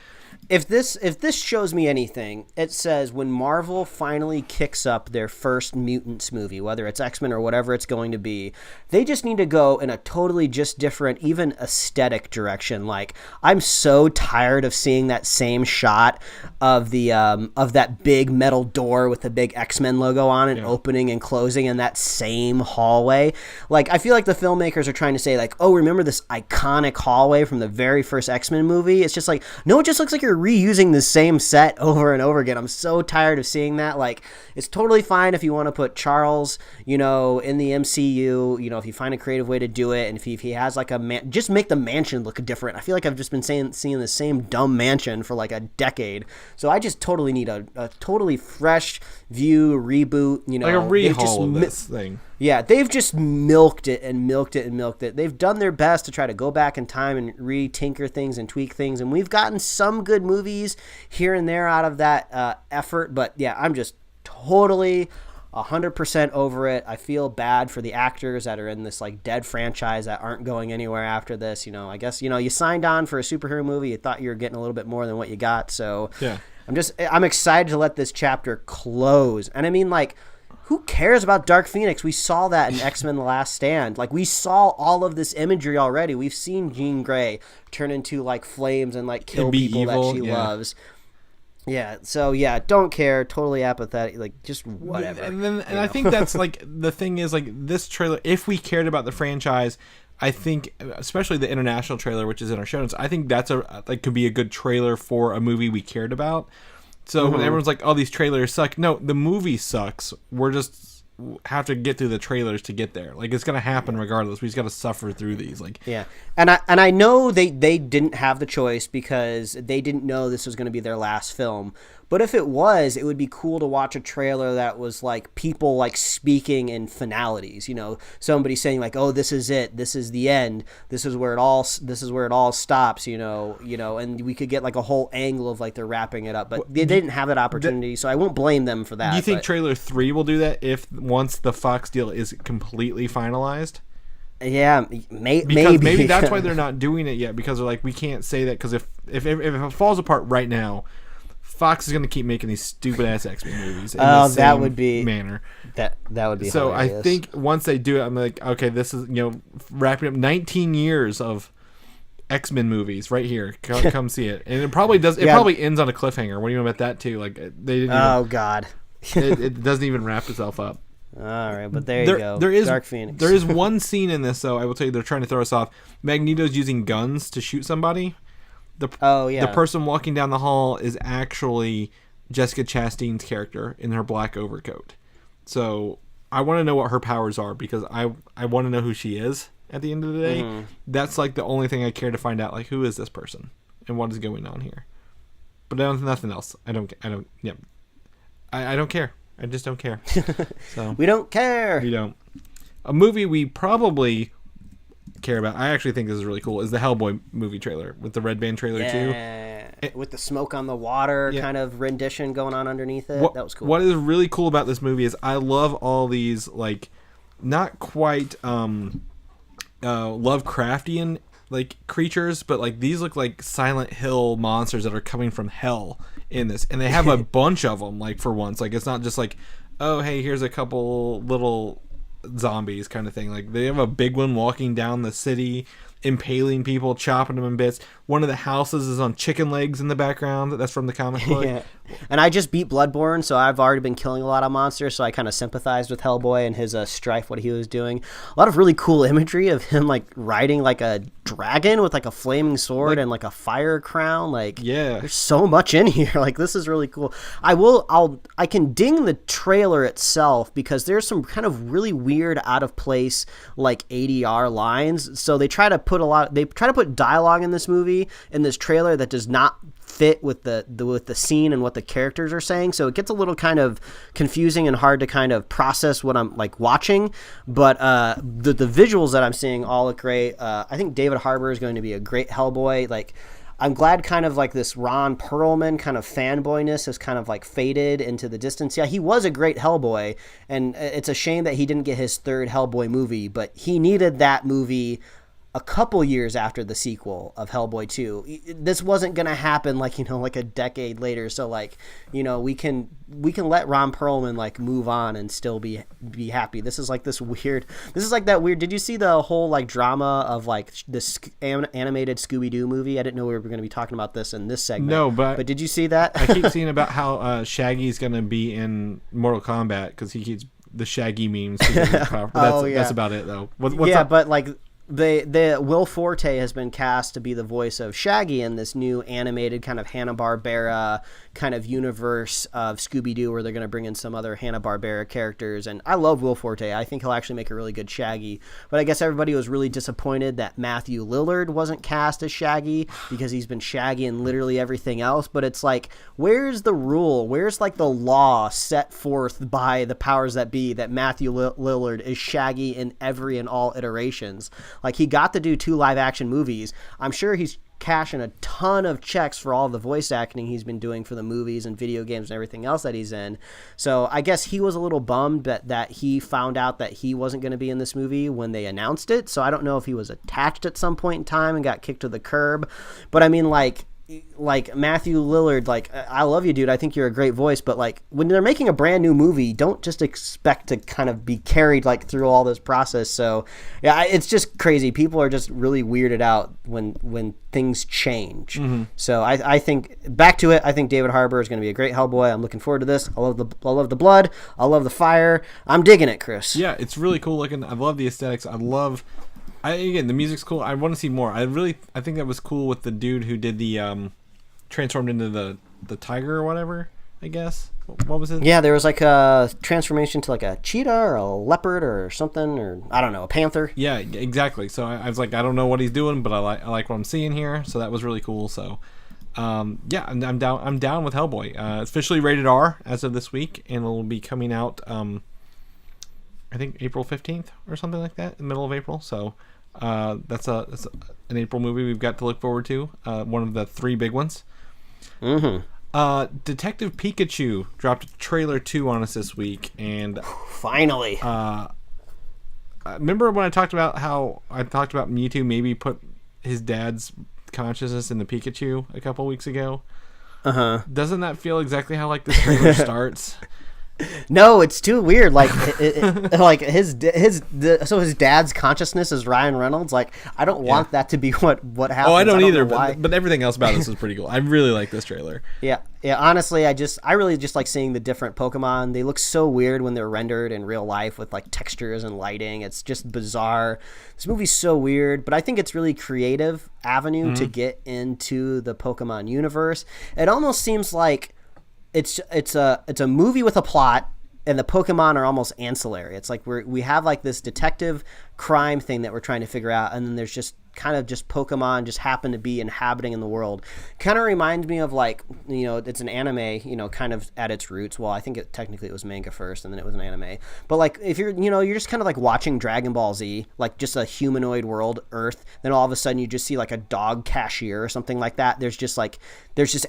If this shows me anything, it says when Marvel finally kicks up their first Mutants movie, whether it's X-Men or whatever it's going to be, they just need to go in a totally just different, even aesthetic direction. Like, I'm so tired of seeing that same shot of the of that big metal door with the big X-Men logo on it, opening and closing in that same hallway. Like, I feel like the filmmakers are trying to say like, oh, remember this iconic hallway from the very first X-Men movie? It's just like, no, it just looks like like you're reusing the same set over and over again. I'm so tired of seeing that. Like, it's totally fine if you want to put Charles, in the MCU, if you find a creative way to do it, and if he has like just make the mansion look different. I feel like I've just been seeing the same dumb mansion for like a decade. So I just totally need a totally fresh view reboot. Like a rehaul of this thing. Yeah, they've just milked it and milked it and milked it. They've done their best to try to go back in time and re-tinker things and tweak things, and we've gotten some good movies here and there out of that effort. But yeah, I'm just totally 100% over it. I feel bad for the actors that are in this like dead franchise that aren't going anywhere after this. I guess you signed on for a superhero movie. You thought you were getting a little bit more than what you got. So yeah, I'm excited to let this chapter close. And I mean, like, who cares about Dark Phoenix? We saw that in X-Men The Last Stand. Like, we saw all of this imagery already. We've seen Jean Grey turn into, like, flames and, like, kill people evil, that she loves. Yeah, so, yeah, don't care. Totally apathetic. Like, just whatever. And I think that's, like, the thing is, like, this trailer, if we cared about the franchise, I think, especially the international trailer, which is in our show notes, I think that's could be a good trailer for a movie we cared about. So when everyone's like, "Oh, these trailers suck," no, the movie sucks. We're just have to get through the trailers to get there. Like, it's gonna happen regardless. We just got to suffer through these. Like, yeah, and I know they didn't have the choice because they didn't know this was gonna be their last film. But if it was, it would be cool to watch a trailer that was like people like speaking in finalities. Somebody saying like, "Oh, this is it. This is the end. This is where it all stops." And we could get like a whole angle of like they're wrapping it up. But they didn't have that opportunity, so I won't blame them for that. Do you think trailer 3 will do that once the Fox deal is completely finalized? Yeah, maybe that's why they're not doing it yet, because they're like, we can't say that because if it falls apart right now, Fox is going to keep making these stupid ass X-Men movies. That would be manner. That would be so. Hilarious. I think once they do it, I'm like, okay, this is wrapping up 19 years of X-Men movies right here. Come see it, and it probably does. It probably ends on a cliffhanger. What do you know about that too? Like they didn't. Oh God, it doesn't even wrap itself up. All right, but there you go. There is Dark Phoenix. There is one scene in this, though. I will tell you, they're trying to throw us off. Magneto's using guns to shoot somebody. The person walking down the hall is actually Jessica Chastain's character in her black overcoat. So I want to know what her powers are, because I want to know who she is at the end of the day. Mm-hmm. That's like the only thing I care to find out. Like, who is this person and what is going on here? But nothing else. I don't care. I just don't care. So we don't care. We don't. A movie we probably care about, I actually think this is really cool, is the Hellboy movie trailer with the red band trailer too. With the smoke on the water kind of rendition going on underneath it. That was cool. What is really cool about this movie is I love all these, like, not quite Lovecraftian like creatures, but like these look like Silent Hill monsters that are coming from hell in this, and they have a bunch of them. Like, for once, like, it's not just like, oh hey, here's a couple little zombies kind of thing. Like, they have a big one walking down the city, impaling people, chopping them in bits. One of the houses is on chicken legs in the background. That's from the comic book. Yeah. And I just beat Bloodborne, so I've already been killing a lot of monsters, so I kind of sympathized with Hellboy and his strife, what he was doing. A lot of really cool imagery of him like riding like a dragon with like a flaming sword and like a fire crown. Like, yeah, there's so much in here. Like, this is really cool. I can ding the trailer itself because there's some kind of really weird, out of place like ADR lines. So they try to put dialogue in this movie, in this trailer, that does not fit with the scene and what the characters are saying, so it gets a little kind of confusing and hard to kind of process what I'm like watching. But the visuals that I'm seeing all look great. I think David Harbour is going to be a great Hellboy. Like, I'm glad kind of like this Ron Perlman kind of fanboyness has kind of like faded into the distance. Yeah, he was a great Hellboy, and it's a shame that he didn't get his third Hellboy movie, but he needed that movie a couple years after the sequel of Hellboy 2. This wasn't going to happen like a decade later. So like, we can let Ron Perlman like move on and still be happy. This is like that weird. Did you see the whole like drama of like this animated Scooby-Doo movie? I didn't know we were going to be talking about this in this segment. No, but did you see that? I keep seeing about how Shaggy's going to be in Mortal Kombat because he keeps the Shaggy memes. That's about it though. What's up? But like, the Will Forte has been cast to be the voice of Shaggy in this new animated kind of Hanna-Barbera kind of universe of Scooby-Doo, where they're going to bring in some other Hanna-Barbera characters. And I love Will Forte. I think he'll actually make a really good Shaggy. But I guess everybody was really disappointed that Matthew Lillard wasn't cast as Shaggy, because he's been Shaggy in literally everything else. But it's like, where's the rule? Where's like the law set forth by the powers that be that Matthew Lillard is Shaggy in every and all iterations? Like, he got to do 2 live action movies. I'm sure he's cashing a ton of checks for all the voice acting he's been doing for the movies and video games and everything else that he's in. So I guess he was a little bummed that he found out that he wasn't going to be in this movie when they announced it. So I don't know if he was attached at some point in time and got kicked to the curb. But I mean, like Matthew Lillard, like, I love you, dude. I think you're a great voice, but like, when they're making a brand new movie, don't just expect to kind of be carried like through all this process. So yeah, it's just crazy. People are just really weirded out when things change. Mm-hmm. So I think, back to it, I think David Harbour is going to be a great Hellboy. I'm looking forward to this. I love the blood. I love the fire. I'm digging it, Chris. Yeah, it's really cool looking. I love the aesthetics. Again, the music's cool. I want to see more. I think that was cool with the dude who did the transformed into the tiger or whatever, I guess. What was it? Yeah, there was like a transformation to like a cheetah or a leopard or something, or I don't know, a panther. Yeah, exactly. So I was like, I don't know what he's doing, but I like what I'm seeing here. So that was really cool. So yeah, I'm down. I'm down with Hellboy. It's officially rated R as of this week, and it'll be coming out I think April 15th or something like that, in the middle of April. So that's an April movie we've got to look forward to. One of the 3 big ones. Mm-hmm. Detective Pikachu dropped a trailer 2 on us this week, and finally. Remember when I talked about Mewtwo maybe put his dad's consciousness in the Pikachu a couple weeks ago? Uh-huh. Doesn't that feel exactly how like this trailer starts? No, it's too weird. Like, like his dad's consciousness is Ryan Reynolds. Like, I don't want that to be what happens. Oh, I don't either. But everything else about this is pretty cool. I really like this trailer. Yeah. Honestly, I really just like seeing the different Pokemon. They look so weird when they're rendered in real life with like textures and lighting. It's just bizarre. This movie's so weird, but I think it's really creative avenue to get into the Pokemon universe. It almost seems like it's a movie with a plot, and the Pokemon are almost ancillary. It's like we have like this detective crime thing that we're trying to figure out, and then there's just kind of just Pokemon just happen to be inhabiting in the world. Kind of reminds me of like, you know, it's an anime, you know, kind of at its roots. Well, I think technically it was manga first and then it was an anime. But like, if you're just kind of like watching Dragon Ball Z, like just a humanoid world, Earth, then all of a sudden you just see like a dog cashier or something like that. There's just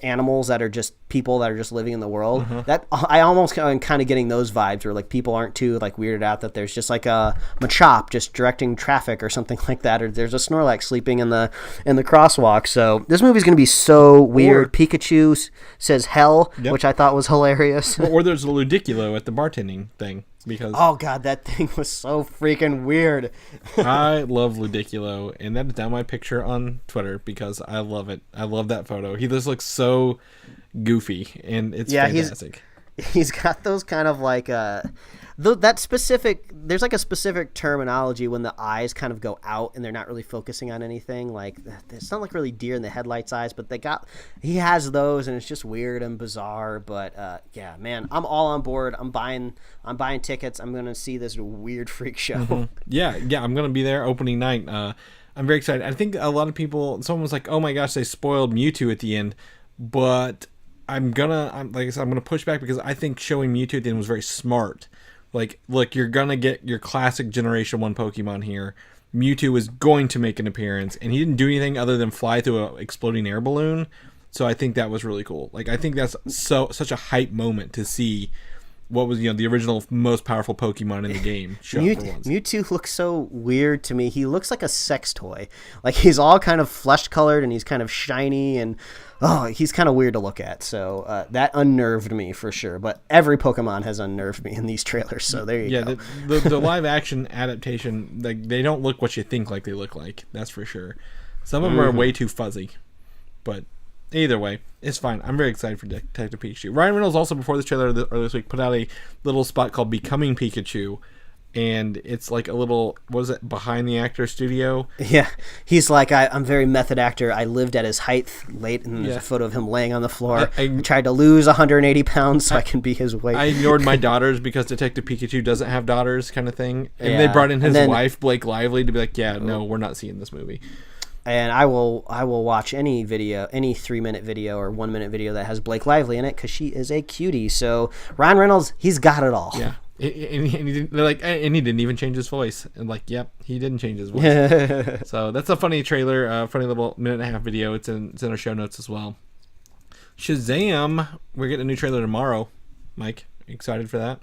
animals that are just people that are just living in the world. Mm-hmm. That I almost am kind of getting those vibes where like people aren't too like weirded out that there's just like a Machop just directing traffic or something like that, or there's a Snorlax sleeping in the crosswalk. So this movie's gonna be so weird. Pikachu says hell, which I thought was hilarious. Or there's a Ludicolo at the bartending thing, because oh god, that thing was so freaking weird. I love Ludicolo, and that is now my picture on Twitter because I love it. I love that photo. He just looks so goofy, and it's fantastic. He's got those kind of like that specific, there's like a specific terminology when the eyes kind of go out and they're not really focusing on anything. Like, it's not like really deer in the headlights eyes, but he has those, and it's just weird and bizarre. But yeah, man, I'm all on board. I'm buying tickets. I'm gonna see this weird freak show. Mm-hmm. Yeah, I'm gonna be there opening night. I'm very excited. I think a lot of people, someone was like, oh my gosh, they spoiled Mewtwo at the end, but I'm gonna push back because I think showing Mewtwo at the end was very smart. Like, look, you're gonna get your classic Generation 1 Pokemon here. Mewtwo is going to make an appearance, and he didn't do anything other than fly through an exploding air balloon. So I think that was really cool. Like, I think that's such a hype moment to see what was, the original most powerful Pokemon in the game show up for once. Mewtwo looks so weird to me. He looks like a sex toy. Like, he's all kind of flesh colored and he's kind of shiny, and he's kind of weird to look at. So that unnerved me for sure. But every Pokemon has unnerved me in these trailers. So there you go. Yeah, the live action adaptation, like, they don't look what you think like they look like. That's for sure. Some of them are way too fuzzy, but either way, it's fine. I'm very excited for Detective Pikachu. Ryan Reynolds also, before this trailer earlier this week, put out a little spot called Becoming Pikachu. and it's like a little, what is it, behind the actor studio. Yeah, he's like, I'm very method actor. I lived at his height late, and there's a photo of him laying on the floor. I tried to lose 180 pounds so I can be his weight. I ignored my daughters because Detective Pikachu doesn't have daughters, kind of thing. And they brought in his wife, Blake Lively, to be like, yeah, no, we're not seeing this movie. And I will watch any video, any 3-minute video or 1-minute video that has Blake Lively in it, because she is a cutie. So Ryan Reynolds, he's got it all. Yeah. And he didn't even change his voice. And like, yep, he didn't change his voice. So that's a funny trailer, funny little 1.5-minute video. It's in our show notes as well. Shazam, we're getting a new trailer tomorrow. Mike, excited for that?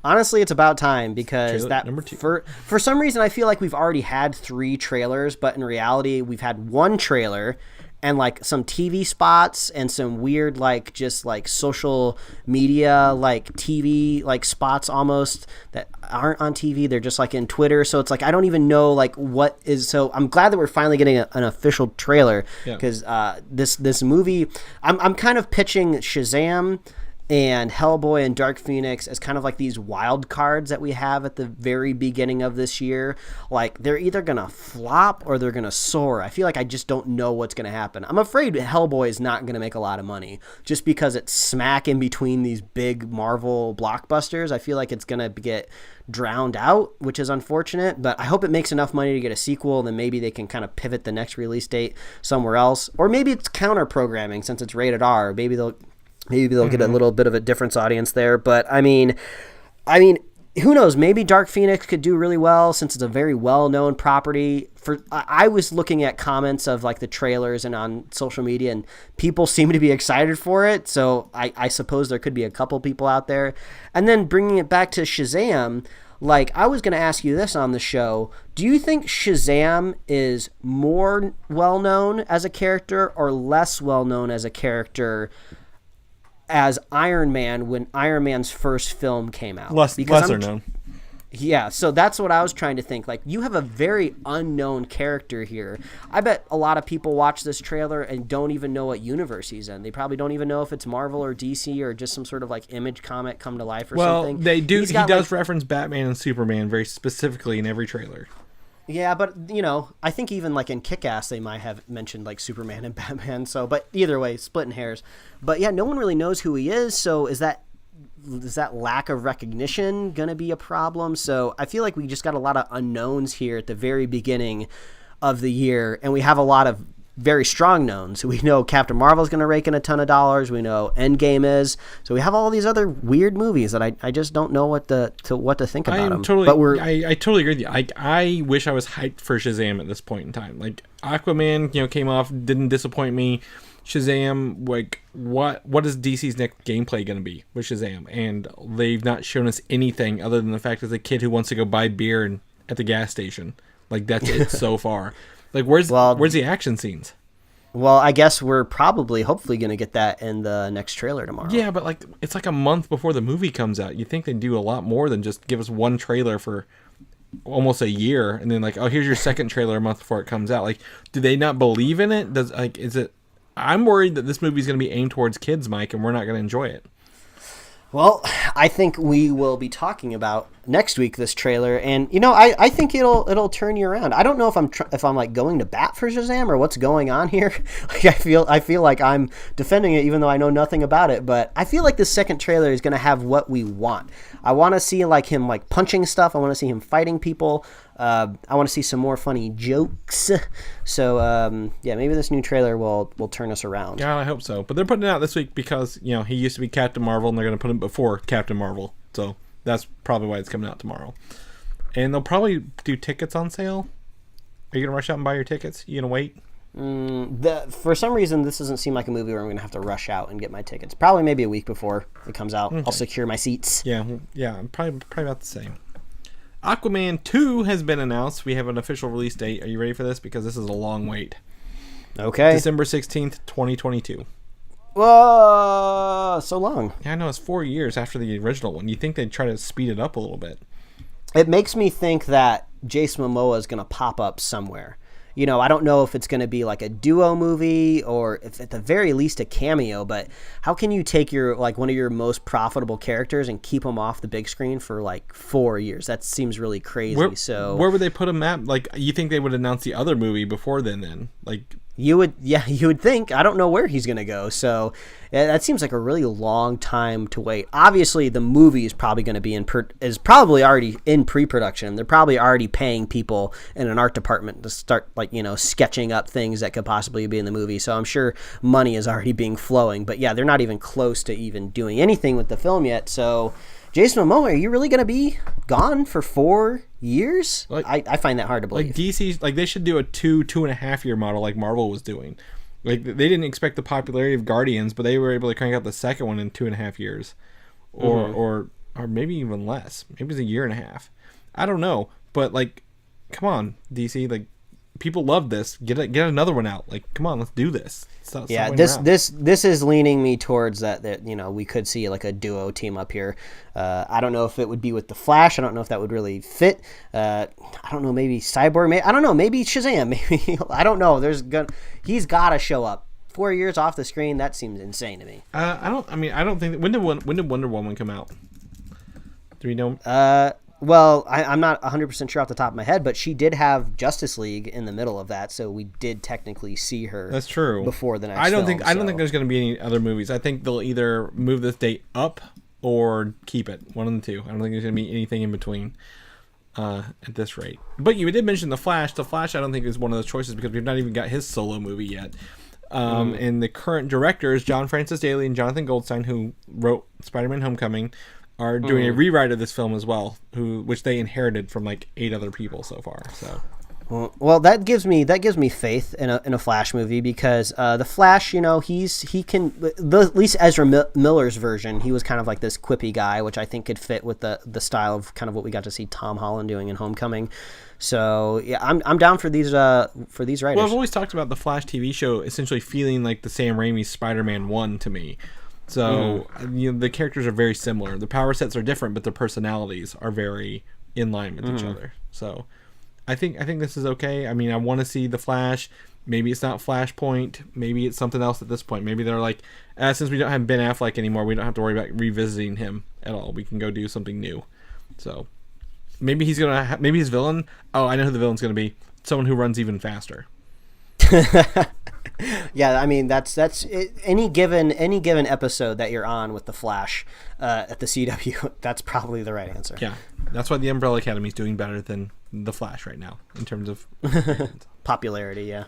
Honestly, it's about time, because trailer that number 2. For some reason I feel like we've already had 3 trailers, but in reality we've had 1 trailer and like some TV spots and some weird like just like social media like TV like spots almost that aren't on TV. They're just like in Twitter. So it's like I don't even know like what is. So I'm glad that we're finally getting an official trailer, because this movie I'm kind of pitching Shazam and Hellboy and Dark Phoenix as kind of like these wild cards that we have at the very beginning of this year. Like they're either gonna flop or they're gonna soar. I feel like I just don't know what's gonna happen. I'm afraid Hellboy is not gonna make a lot of money just because it's smack in between these big Marvel blockbusters. I feel like it's gonna get drowned out, which is unfortunate, but I hope it makes enough money to get a sequel. Then maybe they can kind of pivot the next release date somewhere else, or maybe it's counter programming since it's rated R. Maybe they'll get a little bit of a difference audience there. But I mean, who knows? Maybe Dark Phoenix could do really well since it's a very well-known property. I was looking at comments of like the trailers and on social media, and people seem to be excited for it. So I suppose there could be a couple people out there. And then bringing it back to Shazam, like I was going to ask you this on the show. Do you think Shazam is more well-known as a character or less well-known as a character as Iron Man when Iron Man's first film came out? Lesser known. Yeah, so that's what I was trying to think. Like, you have a very unknown character here. I bet a lot of people watch this trailer and don't even know what universe he's in. They probably don't even know if it's Marvel or DC or just some sort of like Image comic come to life or something. Well, they do. He does reference Batman and Superman very specifically in every trailer. Yeah, but, you know, I think even, like, in Kick-Ass, they might have mentioned, like, Superman and Batman, so, but either way, splitting hairs. But, yeah, no one really knows who he is, so is that lack of recognition going to be a problem? So I feel like we just got a lot of unknowns here at the very beginning of the year, and we have a lot of very strong knowns. We know Captain Marvel's going to rake in a ton of dollars. We know Endgame is. So we have all these other weird movies that I just don't know what to think about them. I totally agree with you. I wish I was hyped for Shazam at this point in time. Like Aquaman, came off, didn't disappoint me. Shazam, like what is DC's next gameplay going to be with Shazam? And they've not shown us anything other than the fact that the kid who wants to go buy beer at the gas station. Like that's it so far. Like, where's the action scenes? Well, I guess we're hopefully going to get that in the next trailer tomorrow. Yeah, but like it's like a month before the movie comes out. You think they'd do a lot more than just give us one trailer for almost a year, and then like, oh, here's your second trailer a month before it comes out. Like, do they not believe in it? I'm worried that this movie's going to be aimed towards kids, Mike, and we're not going to enjoy it. Well, I think we will be talking about next week this trailer, and I think it'll turn you around. I don't know if I'm like going to bat for Shazam or what's going on here. Like I feel like I'm defending it even though I know nothing about it, but I feel like this second trailer is going to have what we want. I want to see like him like punching stuff. I want to see him fighting people. I want to see some more funny jokes. So maybe this new trailer will turn us around. Yeah, I hope so. But they're putting it out this week because he used to be Captain Marvel, and they're going to put him before Captain Marvel. So that's probably why it's coming out tomorrow. And they'll probably do tickets on sale. Are you going to rush out and buy your tickets? You going to wait? For some reason, this doesn't seem like a movie where I'm going to have to rush out and get my tickets. Probably maybe a week before it comes out. Okay. I'll secure my seats. Yeah, probably about the same. Aquaman 2 has been announced. We have an official release date. Are you ready for this? Because this is a long wait. Okay. December 16th, 2022. Whoa, so long. Yeah, I know. It's 4 years after the original one. You think they'd try to speed it up a little bit. It makes me think that Jason Momoa is going to pop up somewhere. I don't know if it's going to be like a duo movie or if at the very least a cameo, but how can you take your like one of your most profitable characters and keep them off the big screen for like 4 years? That seems really crazy. Where would they put him at? Like, you think they would announce the other movie before then? Like, you would think. I don't know where he's going to go. So that seems like a really long time to wait. Obviously, the movie is probably going to be probably already in pre-production. They're probably already paying people in an art department to start like, sketching up things that could possibly be in the movie. So I'm sure money is already being flowing. But yeah, they're not even close to even doing anything with the film yet. So Jason Momoa, are you really going to be gone for 4 years? Like, I find that hard to believe. Like DC, like they should do a 2.5 year model like Marvel was doing. Like they didn't expect the popularity of Guardians, but they were able to crank out the second one in 2.5 years, or maybe even less. Maybe it's a year and a half. I don't know, but like, come on, DC, like. People love this. Get another one out. Like, come on, let's do this. This is leaning me towards that we could see like a duo team up here. I don't know if it would be with the Flash. I don't know if that would really fit. I don't know. Maybe Cyborg. I don't know. Maybe Shazam. Maybe I don't know. He's got to show up. 4 years off the screen. That seems insane to me. I don't think. When did Wonder Woman come out? Do we know? Well, I'm not 100% sure off the top of my head, but she did have Justice League in the middle of that, so we did technically see her. That's true. Before the next. I don't think there's going to be any other movies. I think they'll either move this date up or keep it. One of the two. I don't think there's going to be anything in between at this rate. But you did mention the Flash. The Flash, I don't think is one of those choices because we've not even got his solo movie yet. And the current directors, John Francis Daley and Jonathan Goldstein, who wrote Spider-Man: Homecoming, are doing a rewrite of this film as well, which they inherited from like 8 other people so far. So, well, that gives me faith in a Flash movie because the Flash, he can at least Ezra Miller's version, he was kind of like this quippy guy, which I think could fit with the style of kind of what we got to see Tom Holland doing in Homecoming. So yeah, I'm down for these writers. Well, I've always talked about the Flash TV show essentially feeling like the Sam Raimi Spider-Man 1 to me. So the characters are very similar. The power sets are different, but their personalities are very in line with each other. So I think this is okay. I mean, I want to see the Flash. Maybe it's not Flashpoint. Maybe it's something else at this point. Maybe they're like, since we don't have Ben Affleck anymore, we don't have to worry about revisiting him at all. We can go do something new. So maybe he's gonna. Maybe his villain. Oh, I know who the villain's gonna be. Someone who runs even faster. Yeah, I mean that's any given episode that you're on with the Flash at the CW, that's probably the right answer. Yeah, that's why the Umbrella Academy is doing better than the Flash right now in terms of popularity. Yeah.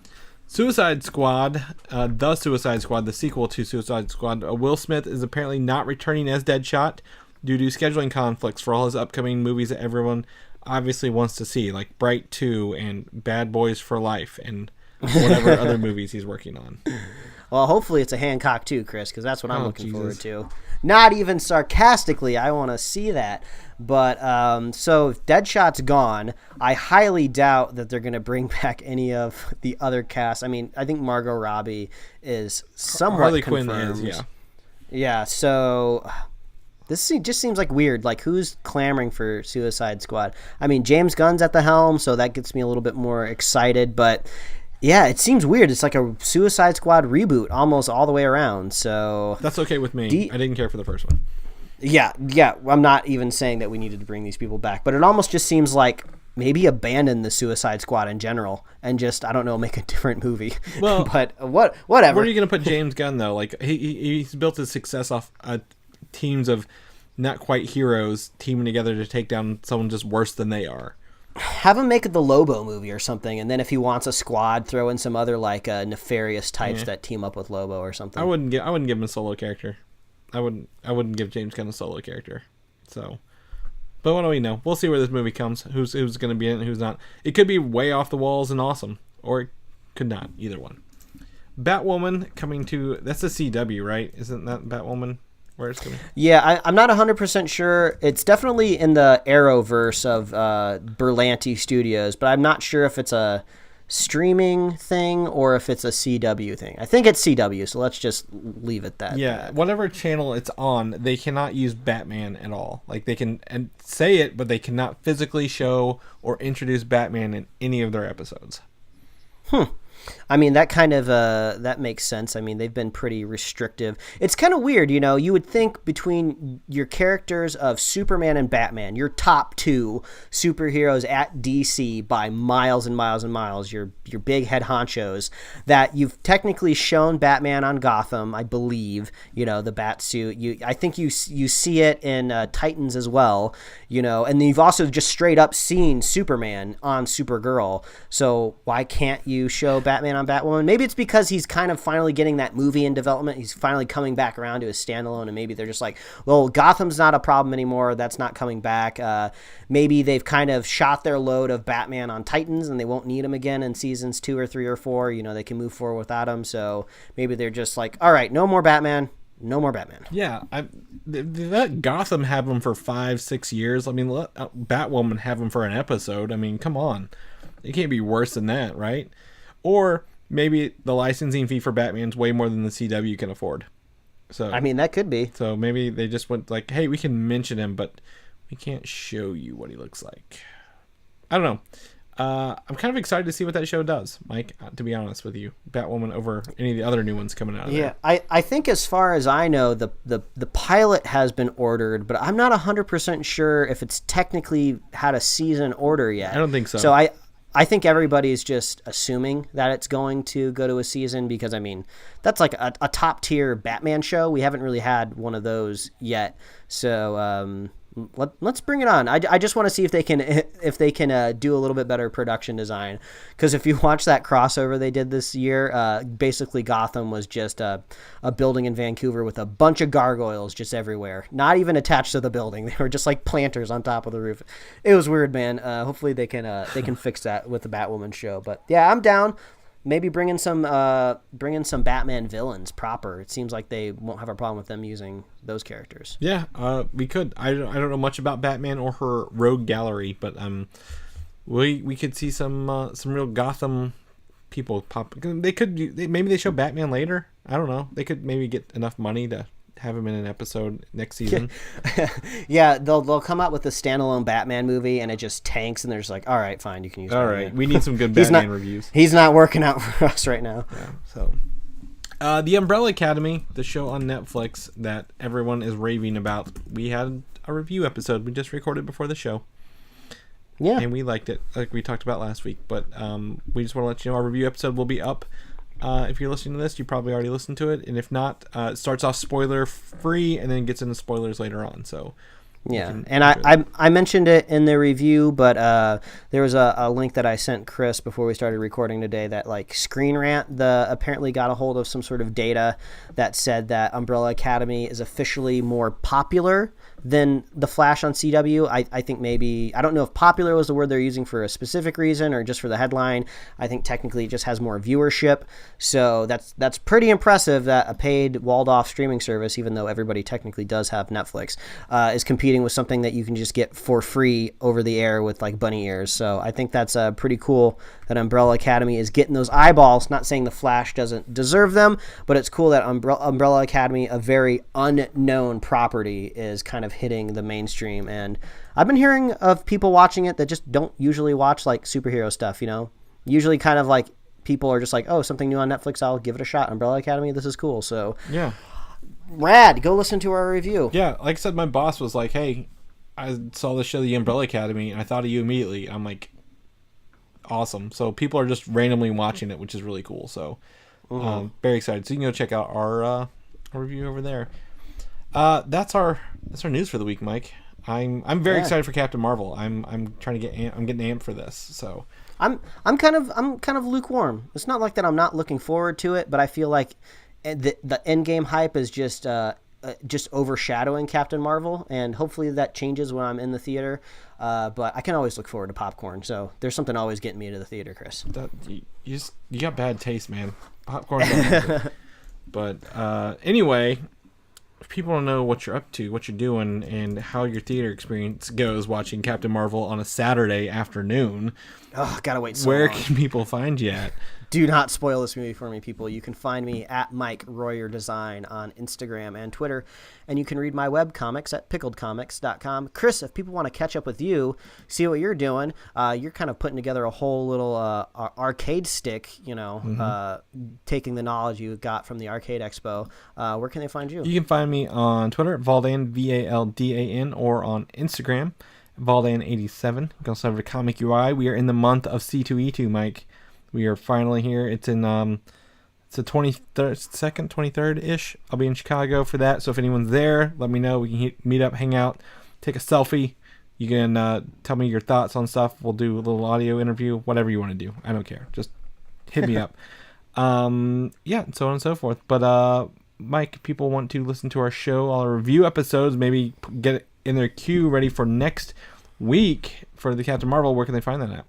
Suicide Squad, the Suicide Squad, the sequel to Suicide Squad. Will Smith is apparently not returning as Deadshot due to scheduling conflicts for all his upcoming movies that everyone obviously wants to see, like Bright 2 and Bad Boys for Life and whatever other movies he's working on. Well, hopefully it's a Hancock too, Chris, because that's what I'm looking forward to. Not even sarcastically, I want to see that. But so if Deadshot's gone, I highly doubt that they're going to bring back any of the other cast. I mean, I think Margot Robbie is somewhat Harley confirmed. Quinn is, yeah. Yeah, so this just seems like weird. Like, who's clamoring for Suicide Squad? I mean, James Gunn's at the helm, so that gets me a little bit more excited, but yeah, it seems weird. It's like a Suicide Squad reboot almost all the way around. So that's okay with me. I didn't care for the first one. Yeah. I'm not even saying that we needed to bring these people back, but it almost just seems like maybe abandon the Suicide Squad in general and just, I don't know, make a different movie. Well, but whatever. Where are you going to put James Gunn though? Like he's built his success off teams of not quite heroes teaming together to take down someone just worse than they are. Have him make the Lobo movie or something, and then if he wants a squad, throw in some other like nefarious types that team up with Lobo or something. I wouldn't give him a solo character. I wouldn't give James Gunn a solo character. So, but what do we know? We'll see where this movie comes. Who's going to be in it and who's not. It could be way off the walls and awesome, or it could not. Either one. Batwoman coming to, that's the CW, right? Isn't that Batwoman? Where it's going? Yeah, I'm not 100% sure. It's definitely in the Arrowverse of Berlanti Studios, but I'm not sure if it's a streaming thing or if it's a CW thing. I think it's CW, so let's just leave it that. Yeah, whatever channel it's on, they cannot use Batman at all. Like, they can and say it, but they cannot physically show or introduce Batman in any of their episodes. I mean, that kind of that makes sense. I mean, they've been pretty restrictive. It's kind of weird, you know. You would think between your characters of Superman and Batman, your top two superheroes at DC by miles and miles and miles, your big head honchos, that you've technically shown Batman on Gotham, I believe. You know, the bat suit. I think you see it in Titans as well. You know, and then you've also just straight up seen Superman on Supergirl. So why can't you show Batman on Batwoman? Maybe it's because he's kind of finally getting that movie in development. He's finally coming back around to his standalone, and maybe they're just like, well, Gotham's not a problem anymore. That's not coming back. Maybe they've kind of shot their load of Batman on Titans, and they won't need him again in seasons 2 or 3 or 4. You know, they can move forward without him. So maybe they're just like, all right, no more Batman. No more Batman. Yeah, they let Gotham have him for 5-6 years. I mean, let Batwoman have him for an episode. I mean, come on. It can't be worse than that, right? Or maybe the licensing fee for Batman's way more than the CW can afford. So I mean, that could be. So maybe they just went like, hey, we can mention him, but we can't show you what he looks like. I don't know. I'm kind of excited to see what that show does, Mike, to be honest with you. Batwoman over any of the other new ones coming out of there. Yeah, I think as far as I know, the pilot has been ordered, but I'm not 100% sure if it's technically had a season order yet. I don't think so. So I think everybody's just assuming that it's going to go to a season because, I mean, that's like a top-tier Batman show. We haven't really had one of those yet. So let's bring it on. I just want to see if they can do a little bit better production design, because if you watch that crossover they did this year, basically Gotham was just a building in Vancouver with a bunch of gargoyles just everywhere, not even attached to the building. They were just like planters on top of the roof. It was weird, man. Hopefully they can fix that with the Batwoman show. But yeah, I'm down. Maybe bring in some Batman villains proper. It seems like they won't have a problem with them using those characters. Yeah, we could. I don't know much about Batman or her rogue gallery, but we could see some real Gotham people pop. Maybe they show Batman later. I don't know. They could maybe get enough money to have him in an episode next season. Yeah, they'll come out with a standalone Batman movie and it just tanks, and they're just like, all right, fine, you can use all Batman. Right, we need some good Batman reviews. He's not working out for us right now. Yeah, so the Umbrella Academy, the show on Netflix that everyone is raving about, we had a review episode we just recorded before the show. Yeah, and we liked it, like we talked about last week, but we just want to let you know our review episode will be up. If you're listening to this, you probably already listened to it, and if not, it starts off spoiler free and then gets into spoilers later on. So yeah, and I mentioned it in the review, but there was a link that I sent Chris before we started recording today that, like, Screen Rant apparently got a hold of some sort of data that said that Umbrella Academy is officially more popular than The Flash on CW. I think maybe, I don't know if popular was the word they're using for a specific reason or just for the headline. I think technically it just has more viewership. So that's pretty impressive that a paid walled off streaming service, even though everybody technically does have Netflix, is competing with something that you can just get for free over the air with like bunny ears. So I think that's pretty cool that Umbrella Academy is getting those eyeballs. Not saying The Flash doesn't deserve them, but it's cool that Umbrella Academy, a very unknown property, is kind of hitting the mainstream. And I've been hearing of people watching it that just don't usually watch like superhero stuff, you know. Usually kind of like people are just like, oh, something new on Netflix, I'll give it a shot. Umbrella Academy, this is cool. So yeah, rad. Go listen to our review. Yeah, like I said, my boss was like, hey, I saw the show The Umbrella Academy and I thought of you immediately. I'm like, awesome. So people are just randomly watching it, which is really cool. So very excited. So you can go check out our review over there. That's our news for the week, Mike. I'm very excited for Captain Marvel. I'm trying to I'm getting amped for this. So I'm kind of lukewarm. It's not like that I'm not looking forward to it, but I feel like the Endgame hype is just overshadowing Captain Marvel, and hopefully that changes when I'm in the theater. But I can always look forward to popcorn. So there's something always getting me to the theater, Chris. You got bad taste, man. Popcorn. But anyway, if people don't know what you're up to, what you're doing, and how your theater experience goes watching Captain Marvel on a Saturday afternoon, gotta wait so where long. can people find you at? Do not spoil this movie for me, people. You can find me at Mike Royer Design on Instagram and Twitter, and you can read my webcomics at pickledcomics.com. Chris, if people want to catch up with you, see what you're doing, you're kind of putting together a whole little arcade stick, taking the knowledge you got from the Arcade Expo. Where can they find you? You can find me on Twitter, Valdan, Valdan, or on Instagram, Valdan87. You can also have a Comic UI. We are in the month of C2E2, Mike. We are finally here. It's in it's the 22nd, 23rd-ish. I'll be in Chicago for that. So if anyone's there, let me know. We can meet up, hang out, take a selfie. You can tell me your thoughts on stuff. We'll do a little audio interview, whatever you want to do. I don't care. Just hit me up. Yeah, and so on and so forth. But Mike, if people want to listen to our show, all our review episodes, maybe get it in their queue ready for next week for the Captain Marvel, where can they find that at?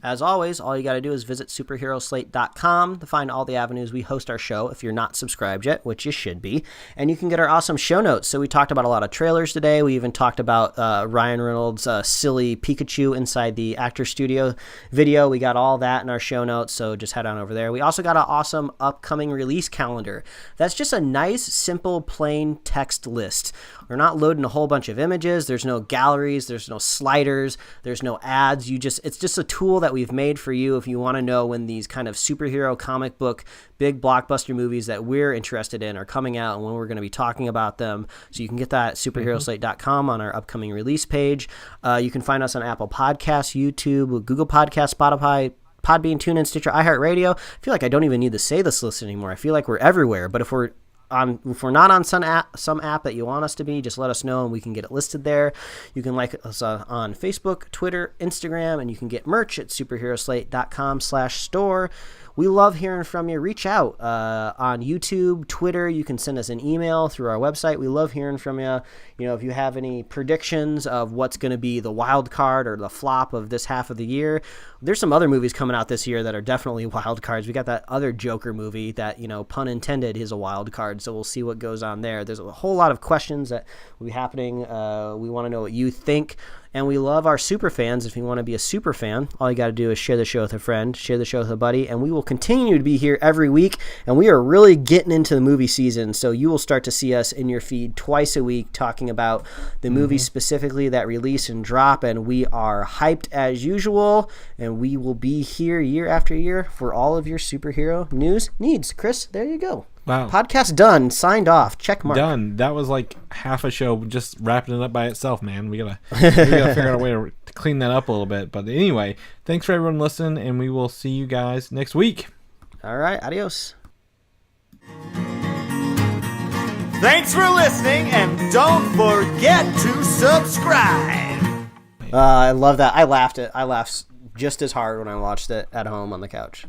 As always, all you got to do is visit superheroslate.com to find all the avenues we host our show if you're not subscribed yet, which you should be. And you can get our awesome show notes. So we talked about a lot of trailers today. We even talked about Ryan Reynolds' silly Pikachu inside the Actor Studio video. We got all that in our show notes, so just head on over there. We also got an awesome upcoming release calendar. That's just a nice, simple, plain text list. We're not loading a whole bunch of images. There's no galleries. There's no sliders. There's no ads. It's just a tool that we've made for you if you want to know when these kind of superhero comic book big blockbuster movies that we're interested in are coming out and when we're going to be talking about them. So you can get that at superheroslate.com on our upcoming release page. You can find us on Apple Podcasts, YouTube, Google Podcasts, Spotify, Podbean, TuneIn, Stitcher, iHeartRadio. I feel like I don't even need to say this list anymore. I feel like we're everywhere. But if we're not on some app that you want us to be, just let us know and we can get it listed there. You can like us on Facebook, Twitter, Instagram, and you can get merch at superheroslate.com/store. We love hearing from you. Reach out on YouTube, Twitter. You can send us an email through our website. We love hearing from you. If you have any predictions of what's going to be the wild card or the flop of this half of the year. There's some other movies coming out this year that are definitely wild cards. We got that other Joker movie that, pun intended, is a wild card. So we'll see what goes on there. There's a whole lot of questions that will be happening. We want to know what you think. And we love our super fans. If you want to be a super fan, all you got to do is share the show with a friend, share the show with a buddy, and we will continue to be here every week. And we are really getting into the movie season, so you will start to see us in your feed twice a week talking about the movies specifically that release and drop. And we are hyped as usual, and we will be here year after year for all of your superhero news needs. Chris, there you go. Wow. Podcast done. Signed off. Check mark. Done. That was like half a show just wrapping it up by itself, man. We gotta figure out a way to clean that up a little bit. But anyway, thanks for everyone listening, and we will see you guys next week. All right. Adios. Thanks for listening, and don't forget to subscribe. I love that. I laughed just as hard when I watched it at home on the couch.